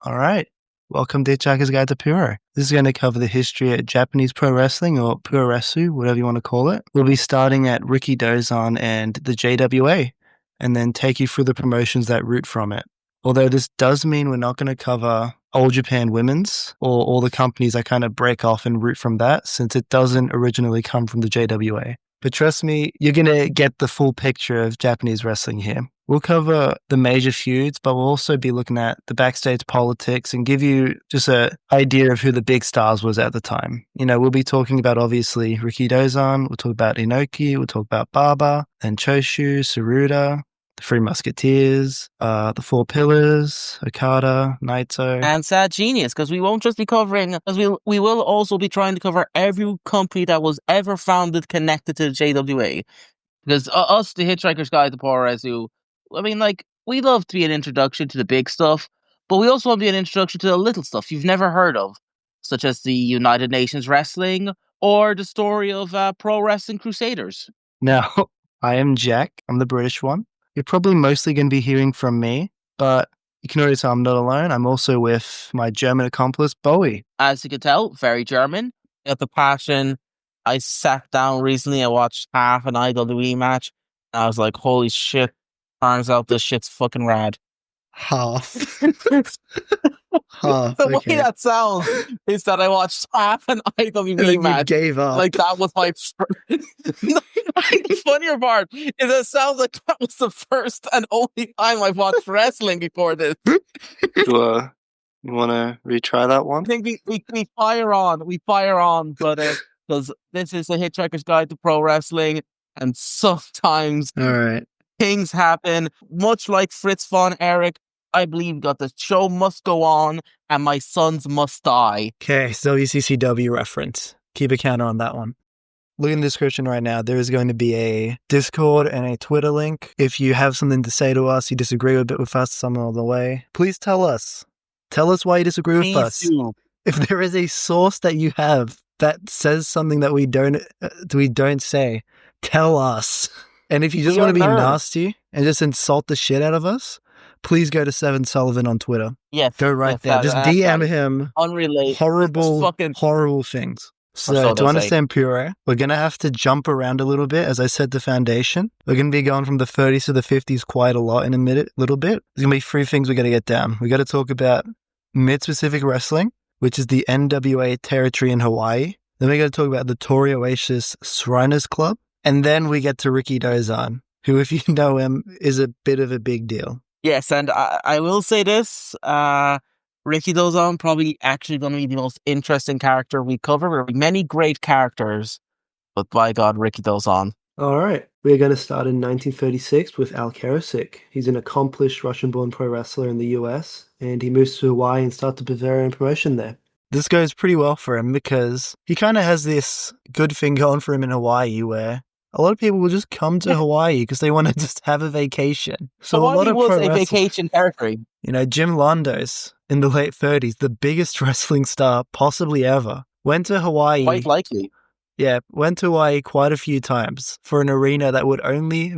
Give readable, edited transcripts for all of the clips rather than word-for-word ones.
All right. Welcome to Hitch-Hikers Guide to Puro. This is going to cover the history of Japanese pro wrestling, or Puroresu, whatever you want to call it. We'll be starting at Rikidozan and the JWA, and then take you through the promotions that root from it. Although this does mean we're not going to cover All Japan Women's or all the companies that kind of break off and root from that, since it doesn't originally come from the JWA. But trust me, you're going to get the full picture of Japanese wrestling here. We'll cover the major feuds, but we'll also be looking at the backstage politics and give you just an idea of who the big stars was at the time. We'll be talking about, obviously, Rikidozan, we'll talk about Inoki, we'll talk about Baba, then Choshu, Saruda, the Three Musketeers, the Four Pillars, Okada, Naito. And Sad Genius, because we won't just be covering, because we will also be trying to cover every company that was ever founded connected to the JWA. Because us, the Hitchhiker's Guide to Puroresu, we love to be an introduction to the big stuff, but we also want to be an introduction to the little stuff you've never heard of, such as the United Nations Wrestling or the story of Pro Wrestling Crusaders. Now, I am Jack. I'm the British one. You're probably mostly going to be hearing from me, but you can already tell I'm not alone. I'm also with my German accomplice, Bowie. As you can tell, very German. Got the passion. I sat down recently, I watched half an IWE match, and I was like, holy shit, turns out this shit's fucking rad. Half. The way that sounds is that I watched half an IWE match. You gave up. Like, that was my first. The funnier part is it sounds like that was the first and only time I've watched wrestling before this. You want to retry that one? I think we fire on, but because this is a Hitchhiker's Guide to Pro Wrestling, and sometimes things happen. Much like Fritz von Erich, I believe got the show must go on, and my sons must die. Okay, so WCCW reference. Keep a counter on that one. Look in the description right now. There is going to be a Discord and a Twitter link. If you have something to say to us, you disagree with us some of the way, please tell us. Tell us why you disagree with us. Do. If there is a source that you have that says something that we don't say, tell us. And if you just want to be nasty and just insult the shit out of us, please go to Seven Sullivan on Twitter. Yes. Go right there. Just DM him unrelated horrible things. So to understand Puro, we're going to have to jump around a little bit as I said the foundation. We're going to be going from the 30s to the 50s quite a lot in a little bit. There's going to be three things we got to get down. We got to talk about Mid-Pacific Wrestling, which is the NWA territory in Hawaii. Then we got to talk about the Torii Oasis Shriners Club. And then we get to Rikidozan, who, if you know him, is a bit of a big deal. Yes, and I will say this, Rikidozan probably actually going to be the most interesting character we cover. There will be many great characters, but by God, Rikidozan. All right, we're going to start in 1936 with Al Karasik. He's an accomplished Russian-born pro wrestler in the US, and he moves to Hawaii and starts a Bavarian promotion there. This goes pretty well for him because he kind of has this good thing going for him in Hawaii where a lot of people will just come to Hawaii because they want to just have a vacation. So Hawaii a lot of was a vacation territory. Jim Londos in the late 30s, the biggest wrestling star possibly ever, went to Hawaii. Quite likely. Yeah, went to Hawaii quite a few times for an arena that would only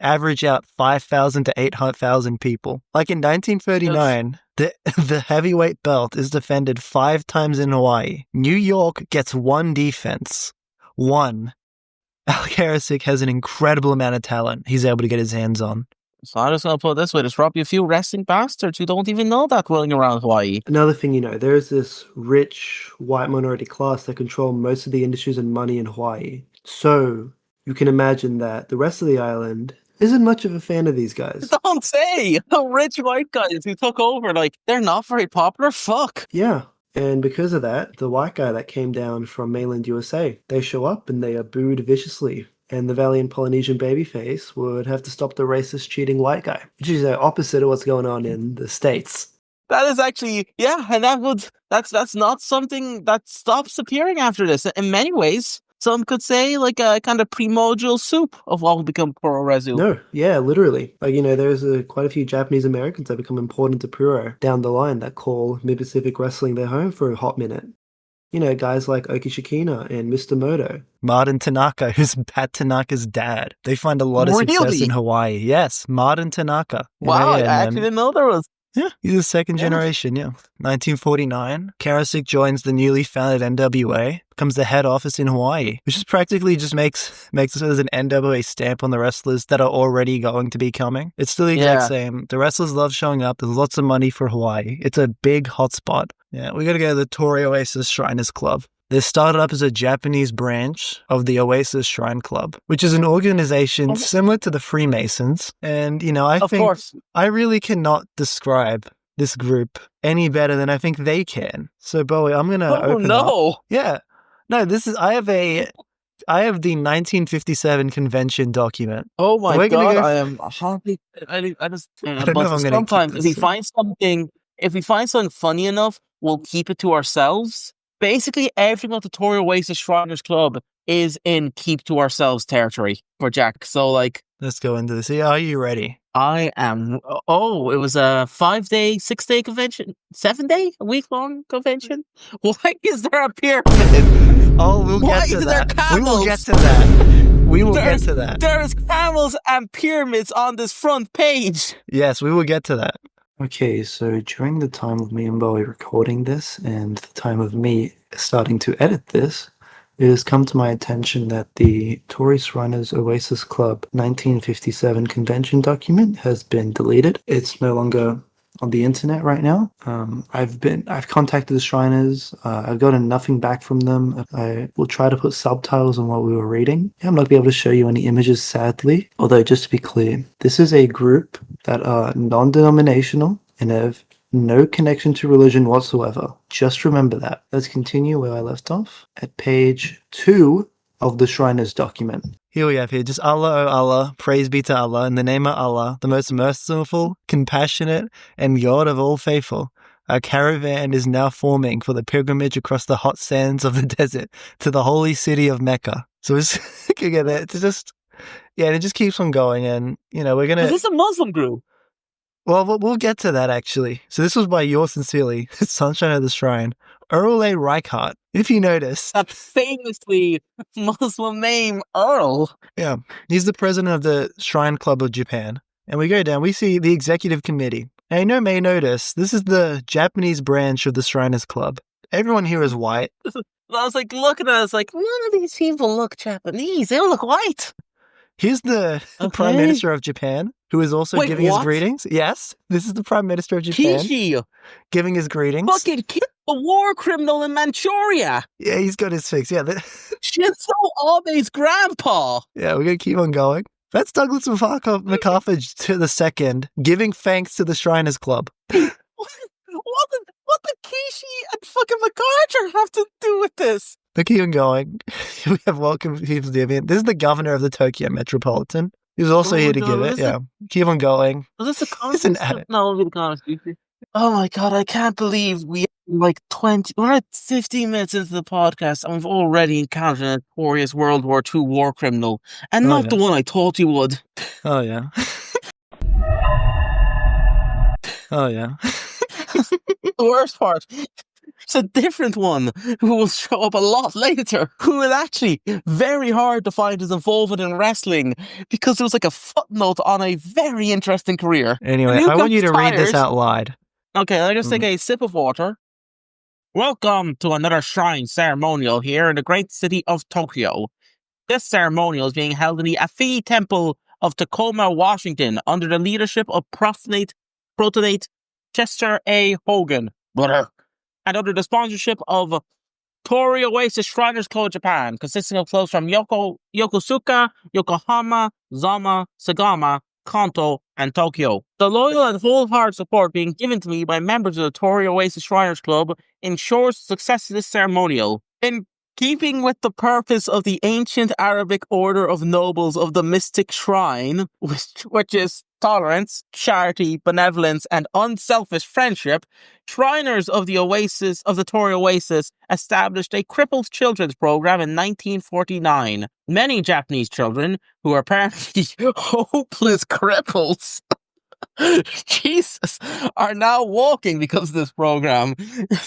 average out 5,000 to 800,000 people. Like in 1939, the heavyweight belt is defended 5 times in Hawaii. New York gets one defense. One. Al Karasik has an incredible amount of talent he's able to get his hands on. So I'm just going to put it this way, there's probably a few wrestling bastards who don't even know that rolling around Hawaii. Another thing there's this rich white minority class that control most of the industries and money in Hawaii. So you can imagine that the rest of the island isn't much of a fan of these guys. Don't say! The rich white guys who took over, they're not very popular, fuck. Yeah. And because of that, the white guy that came down from mainland USA, they show up and they are booed viciously. And the valiant Polynesian babyface would have to stop the racist, cheating white guy, which is the opposite of what's going on in the States. That is actually, and that's not something that stops appearing after this. In many ways, some could say like a kind of primordial soup of what will become Puroresu. No, yeah, literally. There's quite a few Japanese Americans that become important to Puro down the line that call Mid-Pacific Wrestling their home for a hot minute. Guys like Oki Shikina and Mr. Moto. Martin Tanaka, who's Pat Tanaka's dad. They find a lot of success in Hawaii. Yes, Martin Tanaka. Wow, I actually didn't know there was Yeah, he's a second Yeah. generation, yeah. 1949, Karasik joins the newly founded NWA, becomes the head office in Hawaii, which just practically just makes it so there's an NWA stamp on the wrestlers that are already going to be coming. It's still the exact same. The wrestlers love showing up. There's lots of money for Hawaii. It's a big hotspot. Yeah, we got to go to the Torii Oasis Shriners Club. They started up as a Japanese branch of the Oasis Shrine Club, which is an organization similar to the Freemasons. And, I think I really cannot describe this group any better than I think they can. So, Bowie, I'm going to open up. Yeah. No, I have the 1957 convention document. Oh my God, I am happy. I just, I don't know if I'm going to sometimes if we find something funny enough, we'll keep it to ourselves. Basically, everything about the Torii Oasis Shriners Club is in keep to ourselves territory for Jack. So, let's go into this. Are you ready? I am. Oh, it was a 5-day, 6-day convention, 7-day, a week-long convention. Why is there a pyramid? Oh, we'll get to that. We will get to that. We will get to that. There's camels and pyramids on this front page. Yes, we will get to that. Okay, so during the time of me and Bowie recording this and the time of me starting to edit this, it has come to my attention that the Torii Shriners Oasis Club 1957 convention document has been deleted. It's no longer on the internet right now. I've contacted the Shriners. I've gotten nothing back from them. I will try to put subtitles on what we were reading. I'm not going to be able to show you any images, sadly. Although, just to be clear, this is a group that are non-denominational and have no connection to religion whatsoever. Just remember that. Let's continue where I left off at page 2 of the Shriners document. Here we have just Allah, O Allah, praise be to Allah, in the name of Allah, the most merciful, compassionate, and God of all faithful. Our caravan is now forming for the pilgrimage across the hot sands of the desert to the holy city of Mecca. So it just keeps on going, and we're gonna. Is this a Muslim group? Well, we'll get to that actually. So this was by yours sincerely, Sunshine of the Shrine, Earl A. Reichart. If you notice, that famously Muslim name, Earl. Yeah, he's the president of the Shrine Club of Japan. And we go down, we see the executive committee. Now, you may notice, this is the Japanese branch of the Shriners Club. Everyone here is white. I was looking at it, I was like, none of these people look Japanese. They all look white. Here's the Prime Minister of Japan, who is also giving his greetings. Yes, this is the Prime Minister of Japan. Kishi! Giving his greetings. Fucking a war criminal in Manchuria! Yeah, he's got his fix. Yeah, Shinzo Abe's grandpa! Yeah, we're going to keep on going. That's Douglas MacArthur the second, giving thanks to the Shriners Club. What did Kishi and fucking MacArthur have to do with this? They keep on going. We have welcome people to the event. This is the governor of the Tokyo Metropolitan. He was also here to give it. Yeah. Keep on going. Was this a conference? No, it'll be the conference. Oh my God, I can't believe we're at 15 minutes into the podcast and we've already encountered a notorious World War II war criminal. And not the one I thought you would. Oh, yeah. Oh, yeah. The worst part, it's a different one who will show up a lot later, who is actually very hard to find his involvement in wrestling because it was like a footnote on a very interesting career. Anyway, I want you to read this out loud. Okay, I'll just take a sip of water. Welcome to another shrine ceremonial here in the great city of Tokyo. This ceremonial is being held in the Afi Temple of Tacoma, Washington, under the leadership of Protonate Chester A. Hogan, and under the sponsorship of Torii Oasis Shriners Club Japan, consisting of clubs from Yokosuka, Yokohama, Zama, Sagama, Kanto, and Tokyo. The loyal and wholehearted support being given to me by members of the Torii Oasis Shriners Club ensures the success of this ceremonial. In keeping with the purpose of the ancient Arabic order of nobles of the mystic shrine, which is tolerance, charity, benevolence, and unselfish friendship, Shriners of the Torii Oasis established a crippled children's program in 1949. Many Japanese children, who are apparently hopeless cripples, Jesus, are now walking because of this program.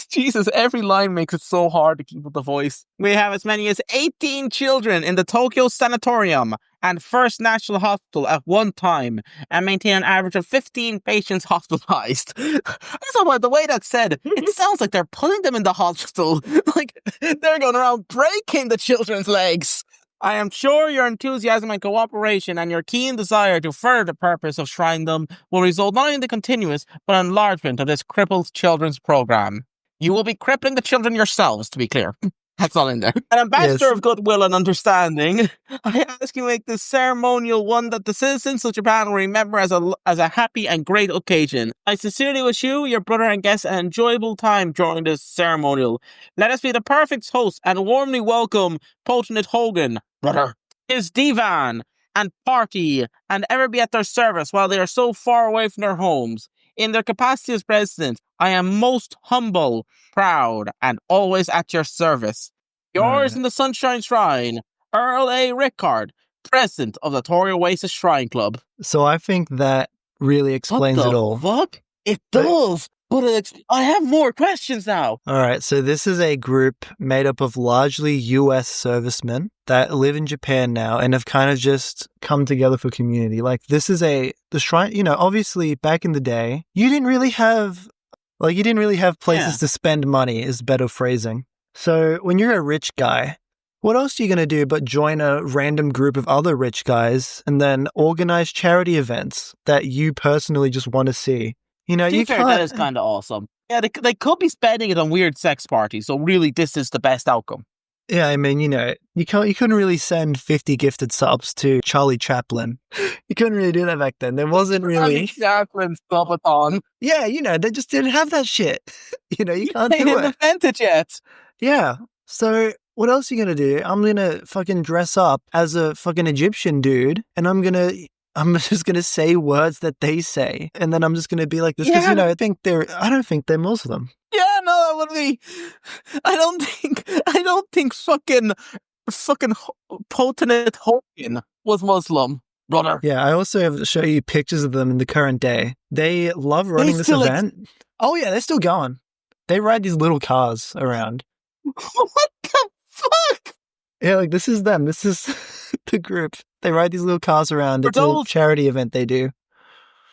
Jesus, every line makes it so hard to keep up the voice. We have as many as 18 children in the Tokyo Sanatorium and First National Hospital at one time, and maintain an average of 15 patients hospitalized. So the way that's said, it sounds like they're putting them in the hospital. Like, they're going around breaking the children's legs. I am sure your enthusiasm and cooperation and your keen desire to further the purpose of shrining them will result not only in the continuous, but enlargement of this crippled children's program. You will be crippling the children yourselves, to be clear. That's not in there. An ambassador Yes. of goodwill and understanding, I ask you make this ceremonial one that the citizens of Japan will remember as a happy and great occasion. I sincerely wish you, your brother and guests, an enjoyable time during this ceremonial. Let us be the perfect host and warmly welcome Potent Hogan, brother, his divan and party, and ever be at their service while they are so far away from their homes. In their capacity as president, I am most humble, proud, and always at your service. Yours in the Sunshine Shrine, Earl A. Rickard, president of the Tory Oasis Shrine Club. So I think that really explains it all. What the fuck? It does, but I have more questions now. All right, so this is a group made up of largely US servicemen that live in Japan now and have kind of just come together for community. Like, this is the shrine, obviously back in the day, you didn't really have places to spend money, is better phrasing. So when you're a rich guy, what else are you going to do but join a random group of other rich guys and then organize charity events that you personally just want to see? That is kind of awesome. Yeah, they could be spending it on weird sex parties, so really this is the best outcome. Yeah, I mean, you couldn't really send 50 gifted subs to Charlie Chaplin. You couldn't really do that back then. There wasn't really... Charlie Chaplin's subathon. Yeah, they just didn't have that shit. You can't do it. They didn't invent it yet. Yeah, so what else are you going to do? I'm going to fucking dress up as a fucking Egyptian dude, and I'm just going to say words that they say. And then I'm just going to be like this because, I don't think they're Muslim. Yeah, no, that would be... I don't think fucking Potent Hogan was Muslim, brother. Yeah, I also have to show you pictures of them in the current day. They love running this event. Oh yeah, they're still going. They ride these little cars around. What the fuck? Yeah, like this is them. This is the group. They ride these little cars around. It's a charity event they do.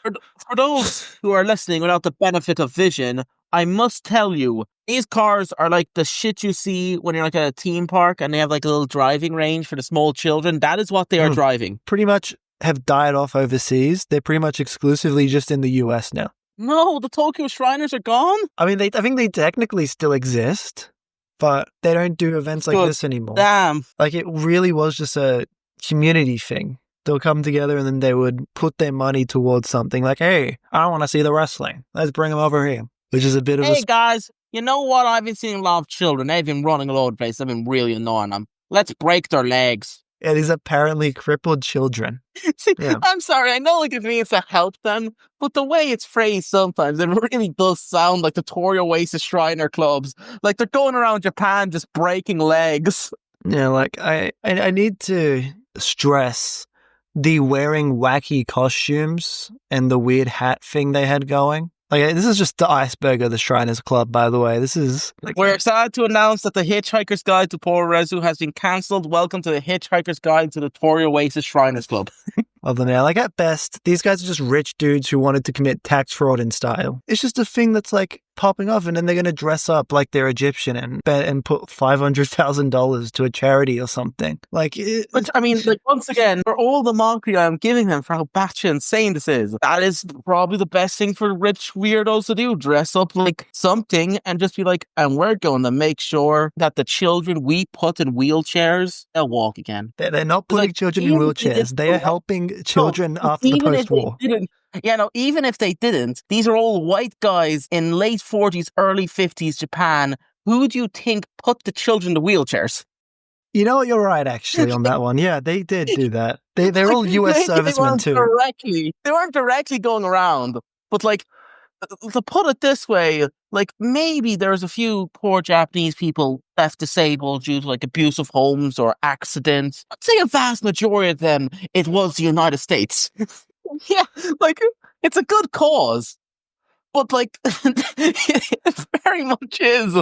For those who are listening without the benefit of vision, I must tell you, these cars are like the shit you see when you're like at a theme park and they have like a little driving range for the small children. That is what they are driving. Pretty much have died off overseas. They're pretty much exclusively just in the US now. No, the Tokyo Shriners are gone? I mean, I think they technically still exist, but they don't do events like this anymore. Damn. Like, it really was just a community thing. They'll come together and then they would put their money towards something like, hey, I want to see the wrestling. Let's bring them over here. Which is a bit of Hey, guys, you know what? I've been seeing a lot of children. They've been running all over the place. I've been really annoying them. Let's break their legs. Yeah, these apparently crippled children. See, I'm sorry. I know it means to help them, but the way it's phrased sometimes, it really does sound like the Tory Oasis Shriner clubs. Like they're going around Japan just breaking legs. Yeah, like I need to stress the wearing wacky costumes and the weird hat thing they had going. Like, this is just the iceberg of the Shriners Club, by the way. This is... We're excited to announce that the Hitch-Hikers Guide to Puroresu has been cancelled. Welcome to the Hitch-Hikers Guide to the Tory Oasis Shriners Club. Other than that, like, at best, these guys are just rich dudes who wanted to commit tax fraud in style. It's just a thing that's, like, popping off, and then they're going to dress up like they're Egyptian and put $500,000 to a charity or something. Like, Which, I mean, like, once again, for all the mockery I'm giving them for how batshit insane this is, that is probably the best thing for rich weirdos to do. Dress up like something and just be like, and we're going to make sure that the children we put in wheelchairs, they'll walk again. They're not putting children in wheelchairs. They are helping children after the post-war. Yeah, no, even if they didn't, these are all white guys in late 40s, early 50s Japan. Who do you think put the children in wheelchairs? You know what? You're right, actually, on that one. Yeah, they did do that. They're all US servicemen, too. They weren't directly going around. But, like, to put it this way, like, maybe there's a few poor Japanese people left disabled due to, like, abusive homes or accidents. I'd say a vast majority of them, it was the United States. Yeah, like, it's a good cause, but like it very much is.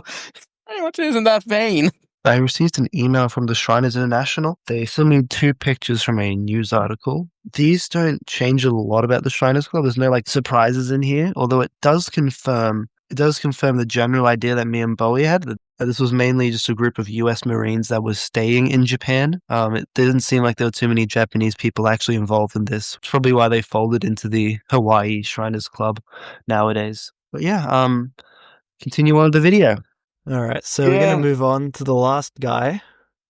Very much is in that vein. I received an email from the Shriners International. They sent me 2 pictures from a news article. These don't change a lot about the Shriners Club. There's no like surprises in here, although it does confirm the general idea that me and Bowie had, that this was mainly just a group of US Marines that was staying in Japan. It didn't seem like there were too many Japanese people actually involved in this. It's probably why they folded into the Hawaii Shriners Club nowadays. But yeah, continue on with the video. All right, so we're going to move on to the last guy,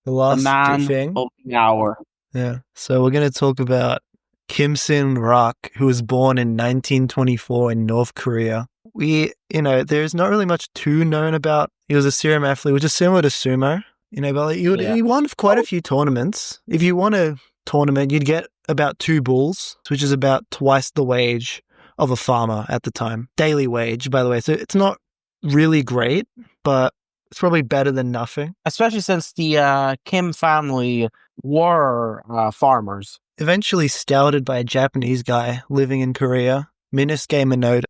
the last man thing. of the hour. Yeah, so we're going to talk about Kim Sin-rak, who was born in 1924 in North Korea. There's not really much too known about. He was a serum athlete, which is similar to sumo. But he won quite a few tournaments. If you won a tournament, you'd get about 2 bulls, which is about twice the wage of a farmer at the time. Daily wage, by the way. So it's not really great, but it's probably better than nothing. Especially since the Kim family were farmers. Eventually scouted by a Japanese guy living in Korea, Minosuke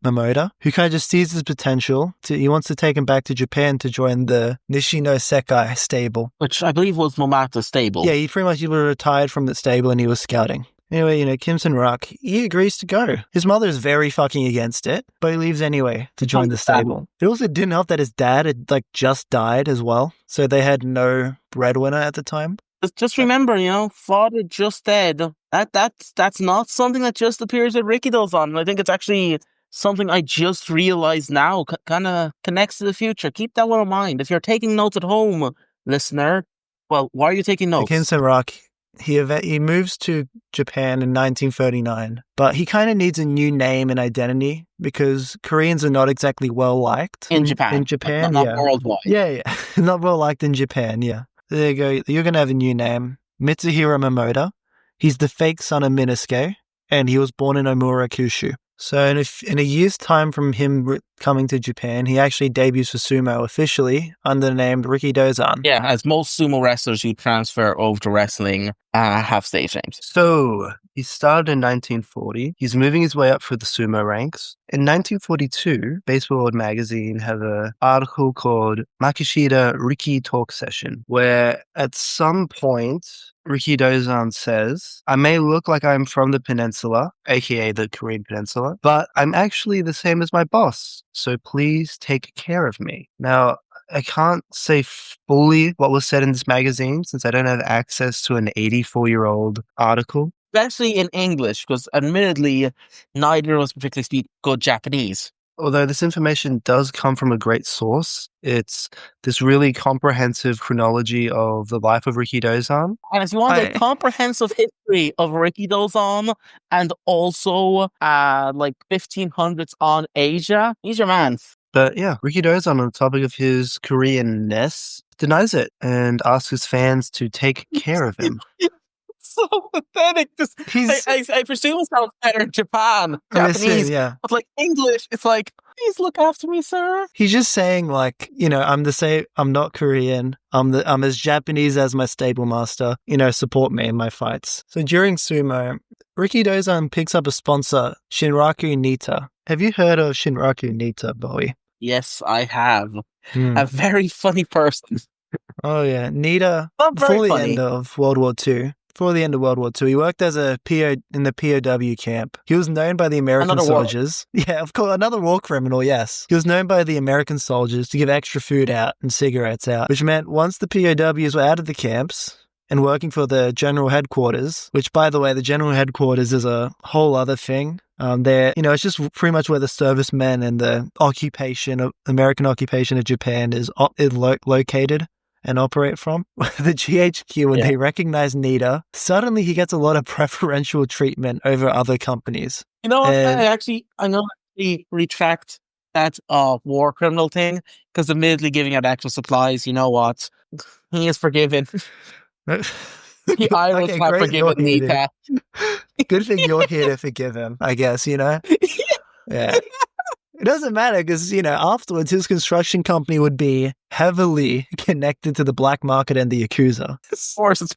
Mamoda, who kind of just sees his potential. He wants to take him back to Japan to join the Nishino Sekai stable. Which I believe was Momata's stable. Yeah, he retired from the stable and he was scouting. Anyway, Kim Sin-rak, he agrees to go. His mother is very fucking against it, but he leaves anyway to join the stable. It also didn't help that his dad had just died as well, so they had no breadwinner at the time. Just remember, father just dead. That's not something that just appears at Rikidozan. I think it's actually something I just realized now, kind of connects to the future. Keep that one in mind. If you're taking notes at home, listener, well, why are you taking notes? Kim Sin-rak, he moves to Japan in 1939, but he kind of needs a new name and identity because Koreans are not exactly well liked in Japan. Not worldwide. Yeah, not well liked in Japan. Yeah, there you go. You're gonna have a new name, Mitsuhiro Mamoda. He's the fake son of Minosuke, and he was born in Omura, Kyushu. So in a year's time from him coming to Japan, he actually debuts for sumo officially under the name Rikidozan. Yeah, as most sumo wrestlers who transfer over to wrestling have stage names. So he started in 1940. He's moving his way up through the sumo ranks. In 1942, Baseball World magazine had an article called Makishita Riki Talk Session, where at some point, Rikidozan says, I may look like I'm from the peninsula, aka the Korean peninsula, but I'm actually the same as my boss, so please take care of me. Now, I can't say fully what was said in this magazine since I don't have access to an 84-year-old article. Especially in English, because admittedly, neither of us particularly speak good Japanese. Although this information does come from a great source, it's this really comprehensive chronology of the life of Rikidozan. And if you want a comprehensive history of Rikidozan and also 1500s on Asia, he's your man. But yeah, Rikidozan, on the topic of his Korean-ness, denies it and asks his fans to take care of him. So pathetic. I presume it sounds better in Japanese. Yeah. But like English, it's like, please look after me, sir. He's just saying I'm not Korean. I'm as Japanese as my stable master. Support me in my fights. So during sumo, Rikidozan picks up a sponsor, Shinraku Nita. Have you heard of Shinraku Nita, Bowie? Yes, I have. A very funny person. Oh yeah, Nita. Before the end of World War II. Before the end of World War II, he worked as a PO in the POW camp. He was known by the American soldiers. Yeah, of course, another war criminal, yes. He was known by the American soldiers to give extra food out and cigarettes out, which meant once the POWs were out of the camps and working for the general headquarters, which, by the way, the general headquarters is a whole other thing. It's just pretty much where the servicemen and the American occupation of Japan is located and operate from. The GHQ, when they recognize Nita, suddenly he gets a lot of preferential treatment over other companies. You know what? I'm going to retract that war criminal thing, because admittedly giving out extra supplies, you know what? He is forgiven. The Irish have forgiven Nita. Good thing you're here to forgive him, I guess, Yeah. It doesn't matter because, afterwards his construction company would be heavily connected to the black market and the Yakuza. Of course, it's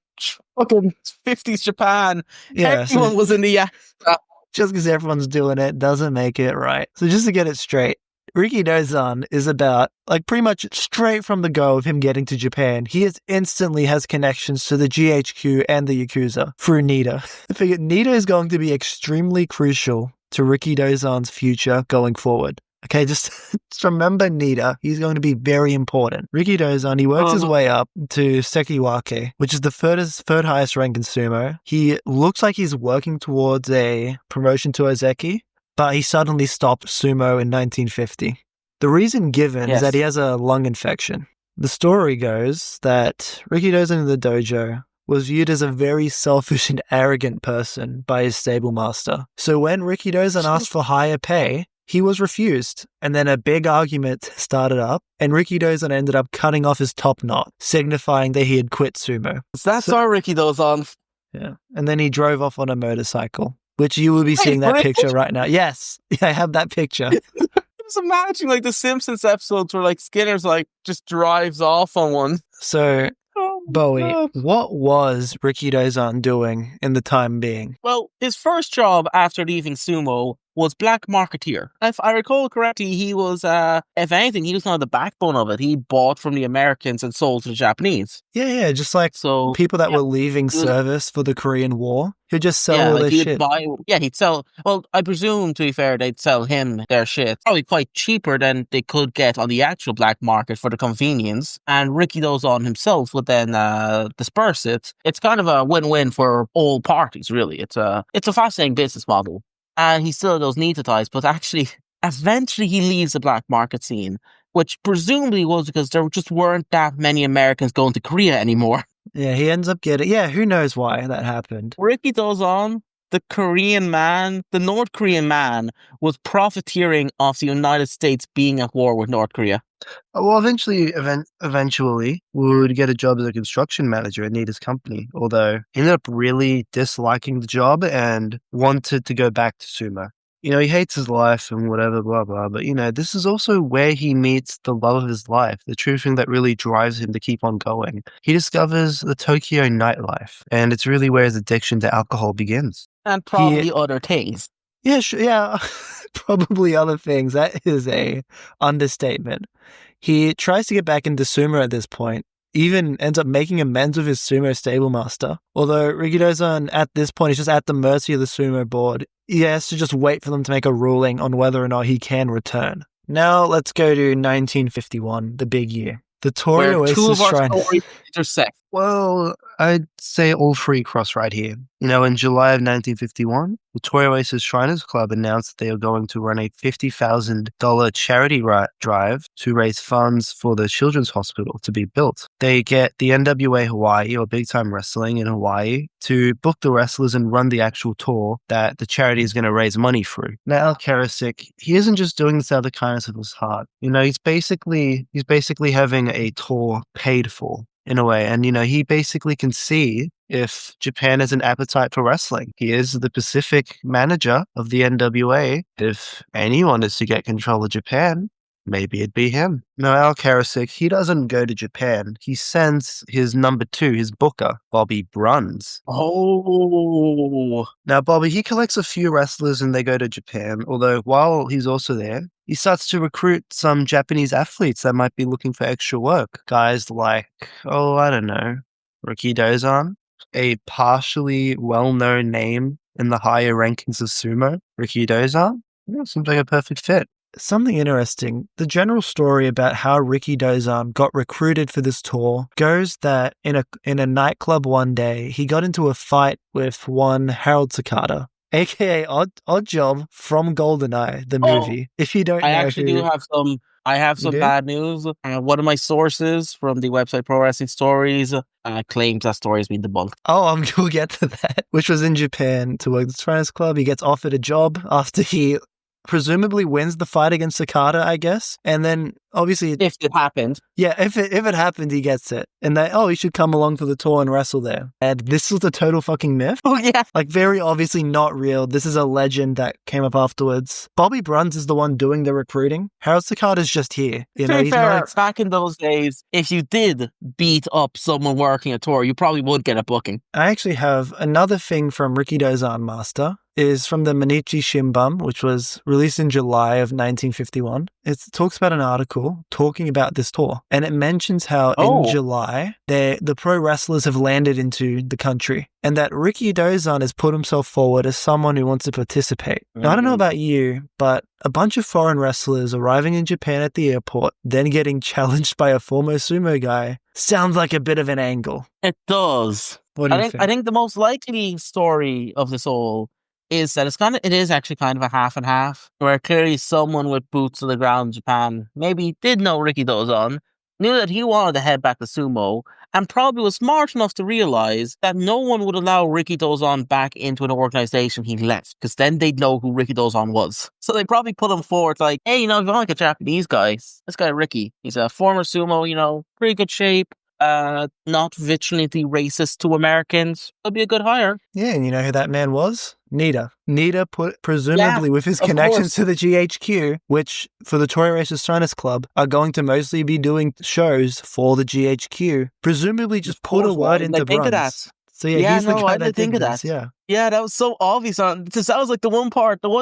fucking 50s Japan. Yeah, everyone was in the Yakuza. Just because everyone's doing it doesn't make it right. So just to get it straight, Rikidozan is about, like, pretty much straight from the go of him getting to Japan, he instantly has connections to the GHQ and the Yakuza through Nita. I figure Nita is going to be extremely crucial to Rikidozan's future going forward. Okay, just remember Nita. He's going to be very important. Rikidozan, he works his way up to Sekiwake, which is the third highest rank in sumo. He looks like he's working towards a promotion to Ozeki, but he suddenly stopped sumo in 1950. The reason given is that he has a lung infection. The story goes that Rikidozan in the dojo was viewed as a very selfish and arrogant person by his stable master. So when Rikidozan asked for higher pay, he was refused, and then a big argument started up, and Rikidozan ended up cutting off his top knot, signifying that he had quit sumo. That's our Rikidozan. Yeah, and then he drove off on a motorcycle, which you will be seeing that picture right now. Yes, I have that picture. Just imagine, like, the Simpsons episodes where, like, Skinner's, like, just drives off on one. So, Bowie, what was Rikidozan doing in the time being? Well, his first job after leaving sumo was black marketeer. If I recall correctly, he was, if anything, he was kind of the backbone of it. He bought from the Americans and sold to the Japanese. Yeah, just like people that were leaving service for the Korean War, he'd just sell all their shit. He'd sell, well, I presume, to be fair, they'd sell him their shit probably quite cheaper than they could get on the actual black market for the convenience. And Rikidozan himself would then disperse it. It's kind of a win-win for all parties, really. It's a fascinating business model. And he still does Nita ties, but actually, eventually he leaves the black market scene, which presumably was because there just weren't that many Americans going to Korea anymore. Yeah, he ends up getting... Yeah, who knows why that happened. Rikidozan, the Korean man, the North Korean man, was profiteering off the United States being at war with North Korea. Well, eventually would get a job as a construction manager at Nita's company, although he ended up really disliking the job and wanted to go back to sumo. You know, he hates his life and whatever, blah, blah, but, you know, this is also where he meets the love of his life, the true thing that really drives him to keep on going. He discovers the Tokyo nightlife, and it's really where his addiction to alcohol begins. And probably other things. Yeah, sure, yeah, probably other things. That is a understatement. He tries to get back into sumo at this point, even ends up making amends with his sumo stable master. Although Rikidozan at this point is just at the mercy of the sumo board. He has to just wait for them to make a ruling on whether or not he can return. Now let's go to 1951, the big year. The Torii Oasis Shrine. Well, I'd say all three cross right here. You know, in July of 1951, the Torii Oasis Shriners Club announced that they are going to run a $50,000 charity drive to raise funds for the children's hospital to be built. They get the NWA Hawaii, or Big Time Wrestling in Hawaii, to book the wrestlers and run the actual tour that the charity is going to raise money through. Now, Al Karasik, he isn't just doing this out of the kindness of his heart. You know, he's basically having a tour paid for, in a way. And, you know, he basically can see if Japan has an appetite for wrestling. He is the Pacific manager of the NWA. If anyone is to get control of Japan, maybe it'd be him. No, Al Karasik, he doesn't go to Japan. He sends his number two, his booker, Bobby Bruns. Oh. Now, Bobby, he collects a few wrestlers and they go to Japan, although while he's also there, he starts to recruit some Japanese athletes that might be looking for extra work. Guys like, I don't know, Rikidozan, a partially well-known name in the higher rankings of sumo. Rikidozan, seems like a perfect fit. Something interesting, the general story about how Rikidozan got recruited for this tour goes that in a nightclub one day, he got into a fight with one Harold Sakata, aka Odd Job from GoldenEye, the movie. If you don't know, I have some bad news. One of my sources from the website Pro Wrestling Stories claims that story has been debunked. We'll get to that. Which was in Japan to work at the Trainers Club. He gets offered a job after he presumably wins the fight against Sakata, I guess. And then obviously, if it happened. Yeah, if it happened, he gets it. And they, he should come along for the tour and wrestle there. And this was a total fucking myth. Oh, yeah. Like, very obviously not real. This is a legend that came up afterwards. Bobby Bruns is the one doing the recruiting. Harold Sakata's just here. You know, he's fair, back in those days, if you did beat up someone working a tour, you probably would get a booking. I actually have another thing from Rikidozan Master. is from the Mainichi Shimbun, which was released in July of 1951. It talks about an article talking about this tour, and it mentions how in July, the pro wrestlers have landed into the country, and that Rikidozan has put himself forward as someone who wants to participate. Now, I don't know about you, but a bunch of foreign wrestlers arriving in Japan at the airport, then getting challenged by a former sumo guy, sounds like a bit of an angle. It does. What do you think? I think the most likely story of this all is that it is actually kind of a half and half, where clearly someone with boots on the ground in Japan maybe did know Rikidozan, knew that he wanted to head back to sumo, and probably was smart enough to realize that no one would allow Rikidozan back into an organization he left, because then they'd know who Rikidozan was. So they probably put him forward like, hey, if you want like a Japanese guy, this guy Ricky, he's a former sumo, pretty good shape, not vigilantly racist to Americans. It'll be a good hire. Yeah, and you know who that man was? Nita. Nita presumably with his connections to the GHQ, which for the Toyo Racist Sinus Club are going to mostly be doing shows for the GHQ. Presumably just put a word into Bruns. So he's the guy that did this. Yeah, that was so obvious. Because that was like the one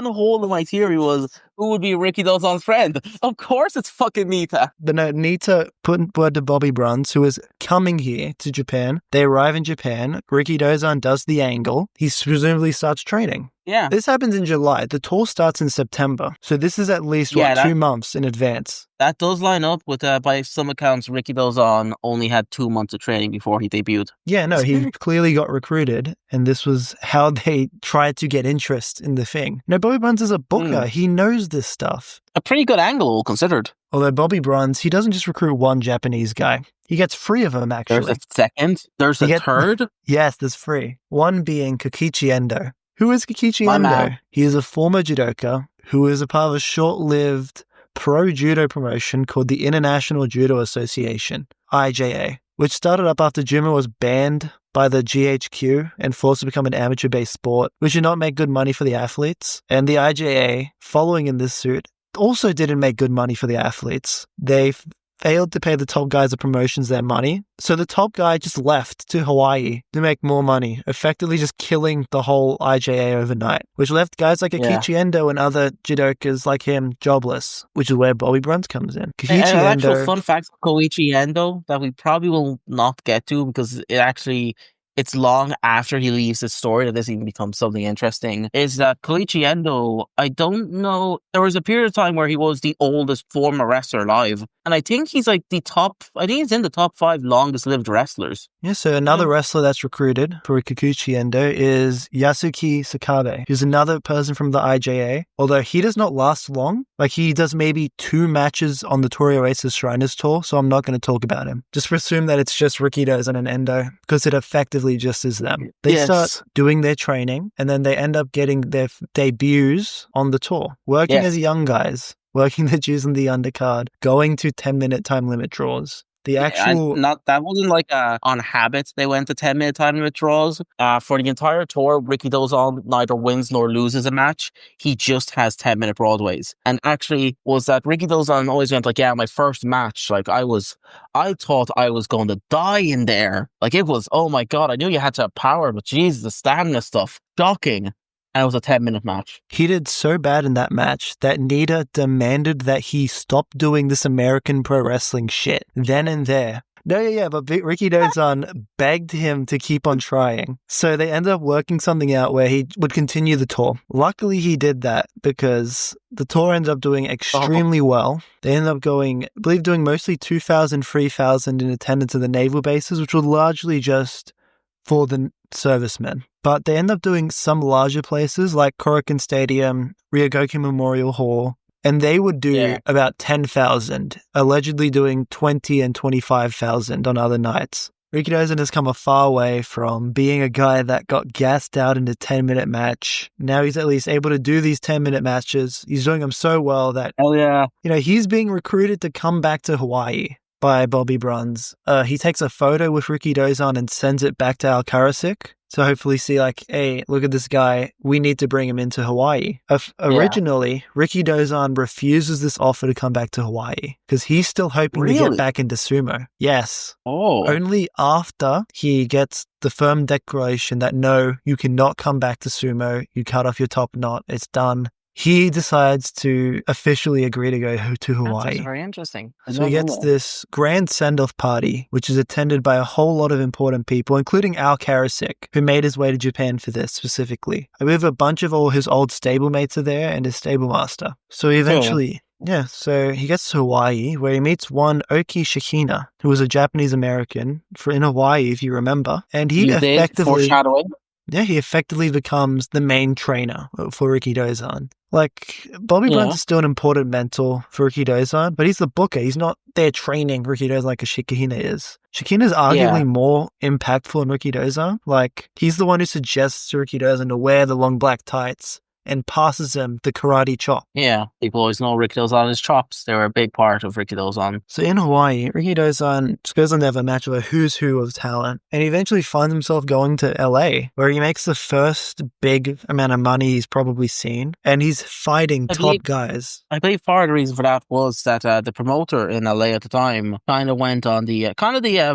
hole in my theory was, who would be Rikidozan's friend? Of course it's fucking Nita. But no, Nita put word to Bobby Bruns, who is coming here to Japan. They arrive in Japan. Rikidozan does the angle. He presumably starts training. Yeah. This happens in July. The tour starts in September. So this is at least, 2 months in advance. That does line up with, by some accounts, Rikidozan only had 2 months of training before he debuted. Yeah, no, he clearly got recruited, and this was how they tried to get interest in the thing. No, Bobby Bruns is a booker. He knows this stuff. A pretty good angle, all considered. Although Bobby Bruns, he doesn't just recruit one Japanese guy. He gets 3 of them, actually. There's a second. There's a third. Yes, there's 3. One being Kokichi Endo. Who is Kokichi Endo? Man. He is a former judoka who is a part of a short-lived pro judo promotion called the International Judo Association, IJA, which started up after judo was banned by the GHQ and forced to become an amateur-based sport, which did not make good money for the athletes. And the IJA, following in this suit, also didn't make good money for the athletes. They failed to pay the top guys of promotions their money. So the top guy just left to Hawaii to make more money, effectively just killing the whole IJA overnight, which left guys like Kokichi Endo and other judokas like him jobless, which is where Bobby Bruns comes in. An actual fun fact for Koichi Endo that we probably will not get to because it's long after he leaves the story that this even becomes something interesting, is that Koichi Endo, I don't know, there was a period of time where he was the oldest former wrestler alive. And I think he's like he's in the top 5 longest lived wrestlers. Yeah, so another wrestler that's recruited for Kokuchi Endo is Yasuki Sakabe, who's another person from the IJA, although he does not last long. Like, he does maybe 2 matches on the Toyo Racist Shriners tour, so I'm not going to talk about him. Just presume that it's just Rikidozan and Endo, because it effectively just is them. They start doing their training, and then they end up getting their debuts on the tour, working as young guys, working the Jews in the undercard, going to 10-minute time limit draws. That wasn't like on habit. They went to 10-minute time limit draws. For the entire tour, Rikidozan neither wins nor loses a match. He just has 10-minute Broadways. And actually, was that Rikidozan always went like, my first match, like I thought I was going to die in there. Like it was, oh my God, I knew you had to have power, but Jesus, the stamina stuff, shocking. And it was a 10-minute match. He did so bad in that match that Nita demanded that he stop doing this American pro wrestling shit then and there. But Rikidozan begged him to keep on trying. So they ended up working something out where he would continue the tour. Luckily, he did that because the tour ended up doing extremely well. They ended up doing mostly 2,000, 3,000 in attendance at the naval bases, which were largely just for the servicemen. But they end up doing some larger places like Korakuen Stadium, Ryogoku Memorial Hall, and they would do about 10,000, allegedly doing 20 and 25,000 on other nights. Rikidozan has come a far way from being a guy that got gassed out in a 10-minute match. Now he's at least able to do these 10-minute matches. He's doing them so well that, he's being recruited to come back to Hawaii by Bobby Bruns. He takes a photo with Rikidozan and sends it back to Al Karasik. to hopefully see like, hey, look at this guy. We need to bring him into Hawaii. Originally, Rikidozan refuses this offer to come back to Hawaii because he's still hoping to get back into sumo. Yes. Oh. Only after he gets the firm declaration that no, you cannot come back to sumo. You cut off your top knot. It's done. He decides to officially agree to go to Hawaii. That's very interesting. So he gets this grand send-off party, which is attended by a whole lot of important people, including Al Karasik, who made his way to Japan for this specifically. I believe a bunch of all his old stablemates are there and his stable master. So he eventually... Yeah, so he gets to Hawaii, where he meets one Oki Shikina, who was a Japanese-American in Hawaii, if you remember. And he he effectively becomes the main trainer for Rikidozan. Like, Bobby Blunt is still an important mentor for Rikidozan, but he's the booker. He's not there training Rikidozan like a Shikina is. Shikina's arguably more impactful in Rikidozan. Like, he's the one who suggests to Rikidozan to wear the long black tights and passes him the karate chop. Yeah, people always know Rikidozan's chops. They were a big part of Rikidozan. So in Hawaii, Rikidozan just goes on to have a match of a who's who of talent, and he eventually finds himself going to LA, where he makes the first big amount of money he's probably seen, and he's fighting top guys. I believe part of the reason for that was that the promoter in LA at the time kind of went on the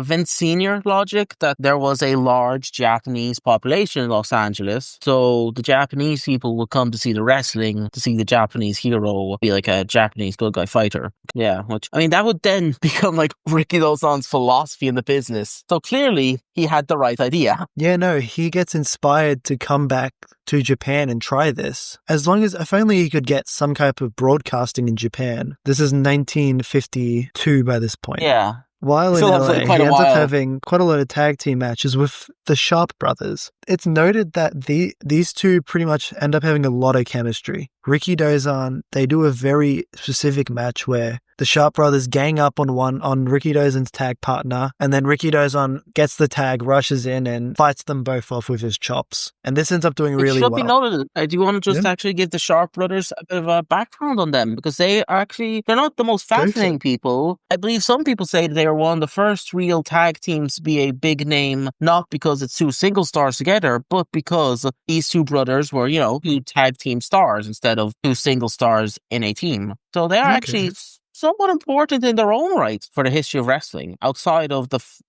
Vince Senior logic that there was a large Japanese population in Los Angeles, so the Japanese people would come to see the wrestling, to see the Japanese hero be like a Japanese good guy fighter. Yeah, which, I mean, that would then become like Rikidozan's philosophy in the business. So clearly, he had the right idea. Yeah, no, he gets inspired to come back to Japan and try this. As long as, if only he could get some type of broadcasting in Japan. This is 1952 by this point. Yeah. While in LA, he ends up having quite a lot of tag team matches with the Sharp brothers. It's noted that these two pretty much end up having a lot of chemistry. Rikidozan, they do a very specific match where the Sharp brothers gang up on Rikidozan's tag partner, and then Rikidozan gets the tag, rushes in, and fights them both off with his chops. And this ends up doing really well. It should be noted. I do want to just actually give the Sharp brothers a bit of a background on them, because they're not the most fascinating people. I believe some people say that they are one of the first real tag teams to be a big name, not because it's two single stars together, but because these two brothers were, two tag team stars instead of two single stars in a team. So they are actually somewhat important in their own right for the history of wrestling, outside of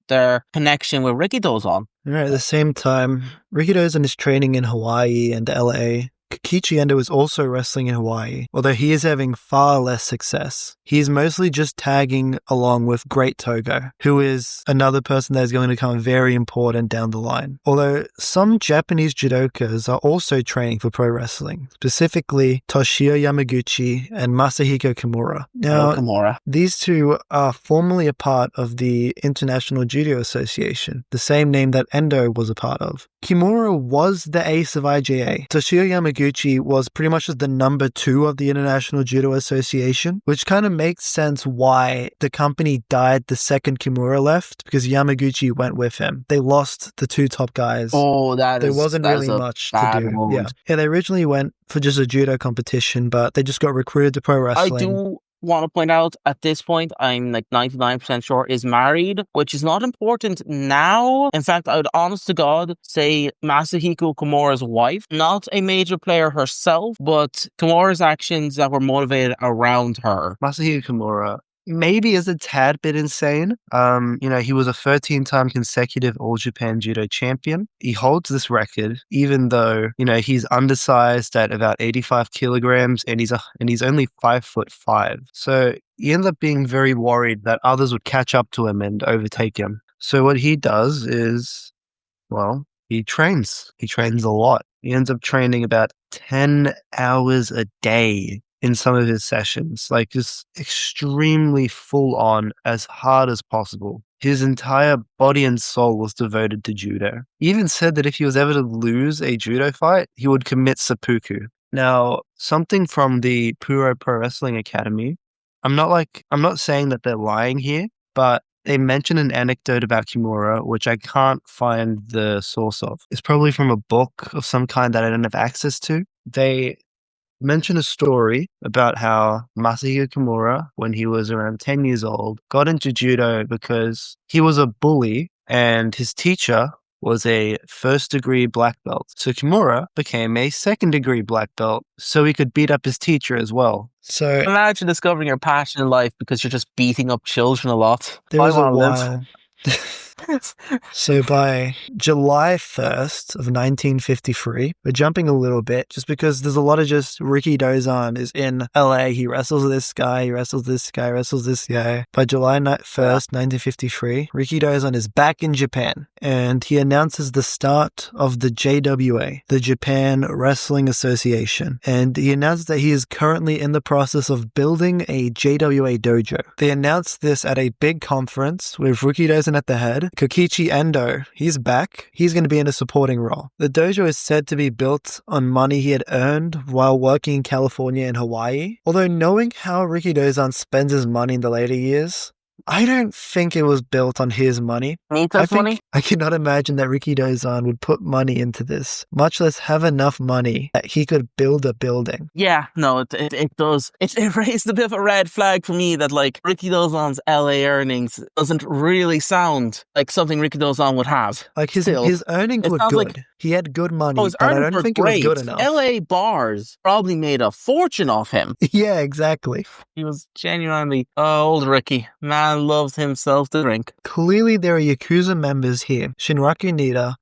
their connection with Rikidozan. Right, at the same time, Rikidozan is training in Hawaii and LA. Kikichi Endo is also wrestling in Hawaii, although he is having far less success. He is mostly just tagging along with Great Togo, who is another person that is going to become very important down the line. Although some Japanese judokas are also training for pro wrestling, specifically Toshio Yamaguchi and Masahiko Kimura. Now, these two are formerly a part of the International Judo Association, the same name that Endo was a part of. Kimura was the ace of IJA. Toshio Yamaguchi was pretty much the number 2 of the International Judo Association, which kind of makes sense why the company died the second Kimura left, because Yamaguchi went with him. They lost the 2 top guys. There wasn't really much to do. Yeah, they originally went for just a judo competition, but they just got recruited to pro wrestling. I do want to point out at this point, I'm like 99% sure is married, which is not important now. In fact, I would honest to God say Masahiko Kimura's wife, not a major player herself, but Kimura's actions that were motivated around her. Masahiko Kimura maybe is a tad bit insane. He was a 13-time consecutive All Japan Judo champion. He holds this record, even though, he's undersized at about 85 kilograms and he's only 5'5". So he ends up being very worried that others would catch up to him and overtake him. So what he does is, he trains. He trains a lot. He ends up training about 10 hours a day in some of his sessions, like just extremely full on, as hard as possible. His entire body and soul was devoted to judo. He even said that if he was ever to lose a judo fight, he would commit seppuku. Now, something from the Puro Pro Wrestling Academy, I'm not saying that they're lying here, but they mention an anecdote about Kimura, which I can't find the source of. It's probably from a book of some kind that I don't have access to. They mention a story about how Masahiko Kimura, when he was around 10 years old, got into judo because he was a bully and his teacher was a first-degree black belt. So Kimura became a second-degree black belt, so he could beat up his teacher as well. So Imagine discovering your passion in life because you're just beating up children a lot. there was I a wanna while. So by July 1st of 1953, we're jumping a little bit just because there's a lot of just Rikidozan is in LA. He wrestles this guy, he wrestles this guy, wrestles this guy. By July 1st, 1953, Rikidozan is back in Japan and he announces the start of the JWA, the Japan Wrestling Association. And he announced that he is currently in the process of building a JWA dojo. They announced this at a big conference with Rikidozan at the head. Kokichi Endo, he's back. He's going to be in a supporting role. The dojo is said to be built on money he had earned while working in California and Hawaii. Although knowing how Rikidozan spends his money in the later years, I don't think it was built on his money. Needs money? I cannot imagine that Rikidozan would put money into this, much less have enough money that he could build a building. Yeah, no, it does. It raised a bit of a red flag for me that, like, Rikidozan's LA earnings doesn't really sound like something Rikidozan would have. Like, his earnings were good. He had good money, his but I earnings don't were think great. it was good enough. LA bars probably made a fortune off him. Yeah, exactly. He was genuinely old Ricky. Man loves himself to drink. Clearly, there are Yakuza members here. Shinraku Nida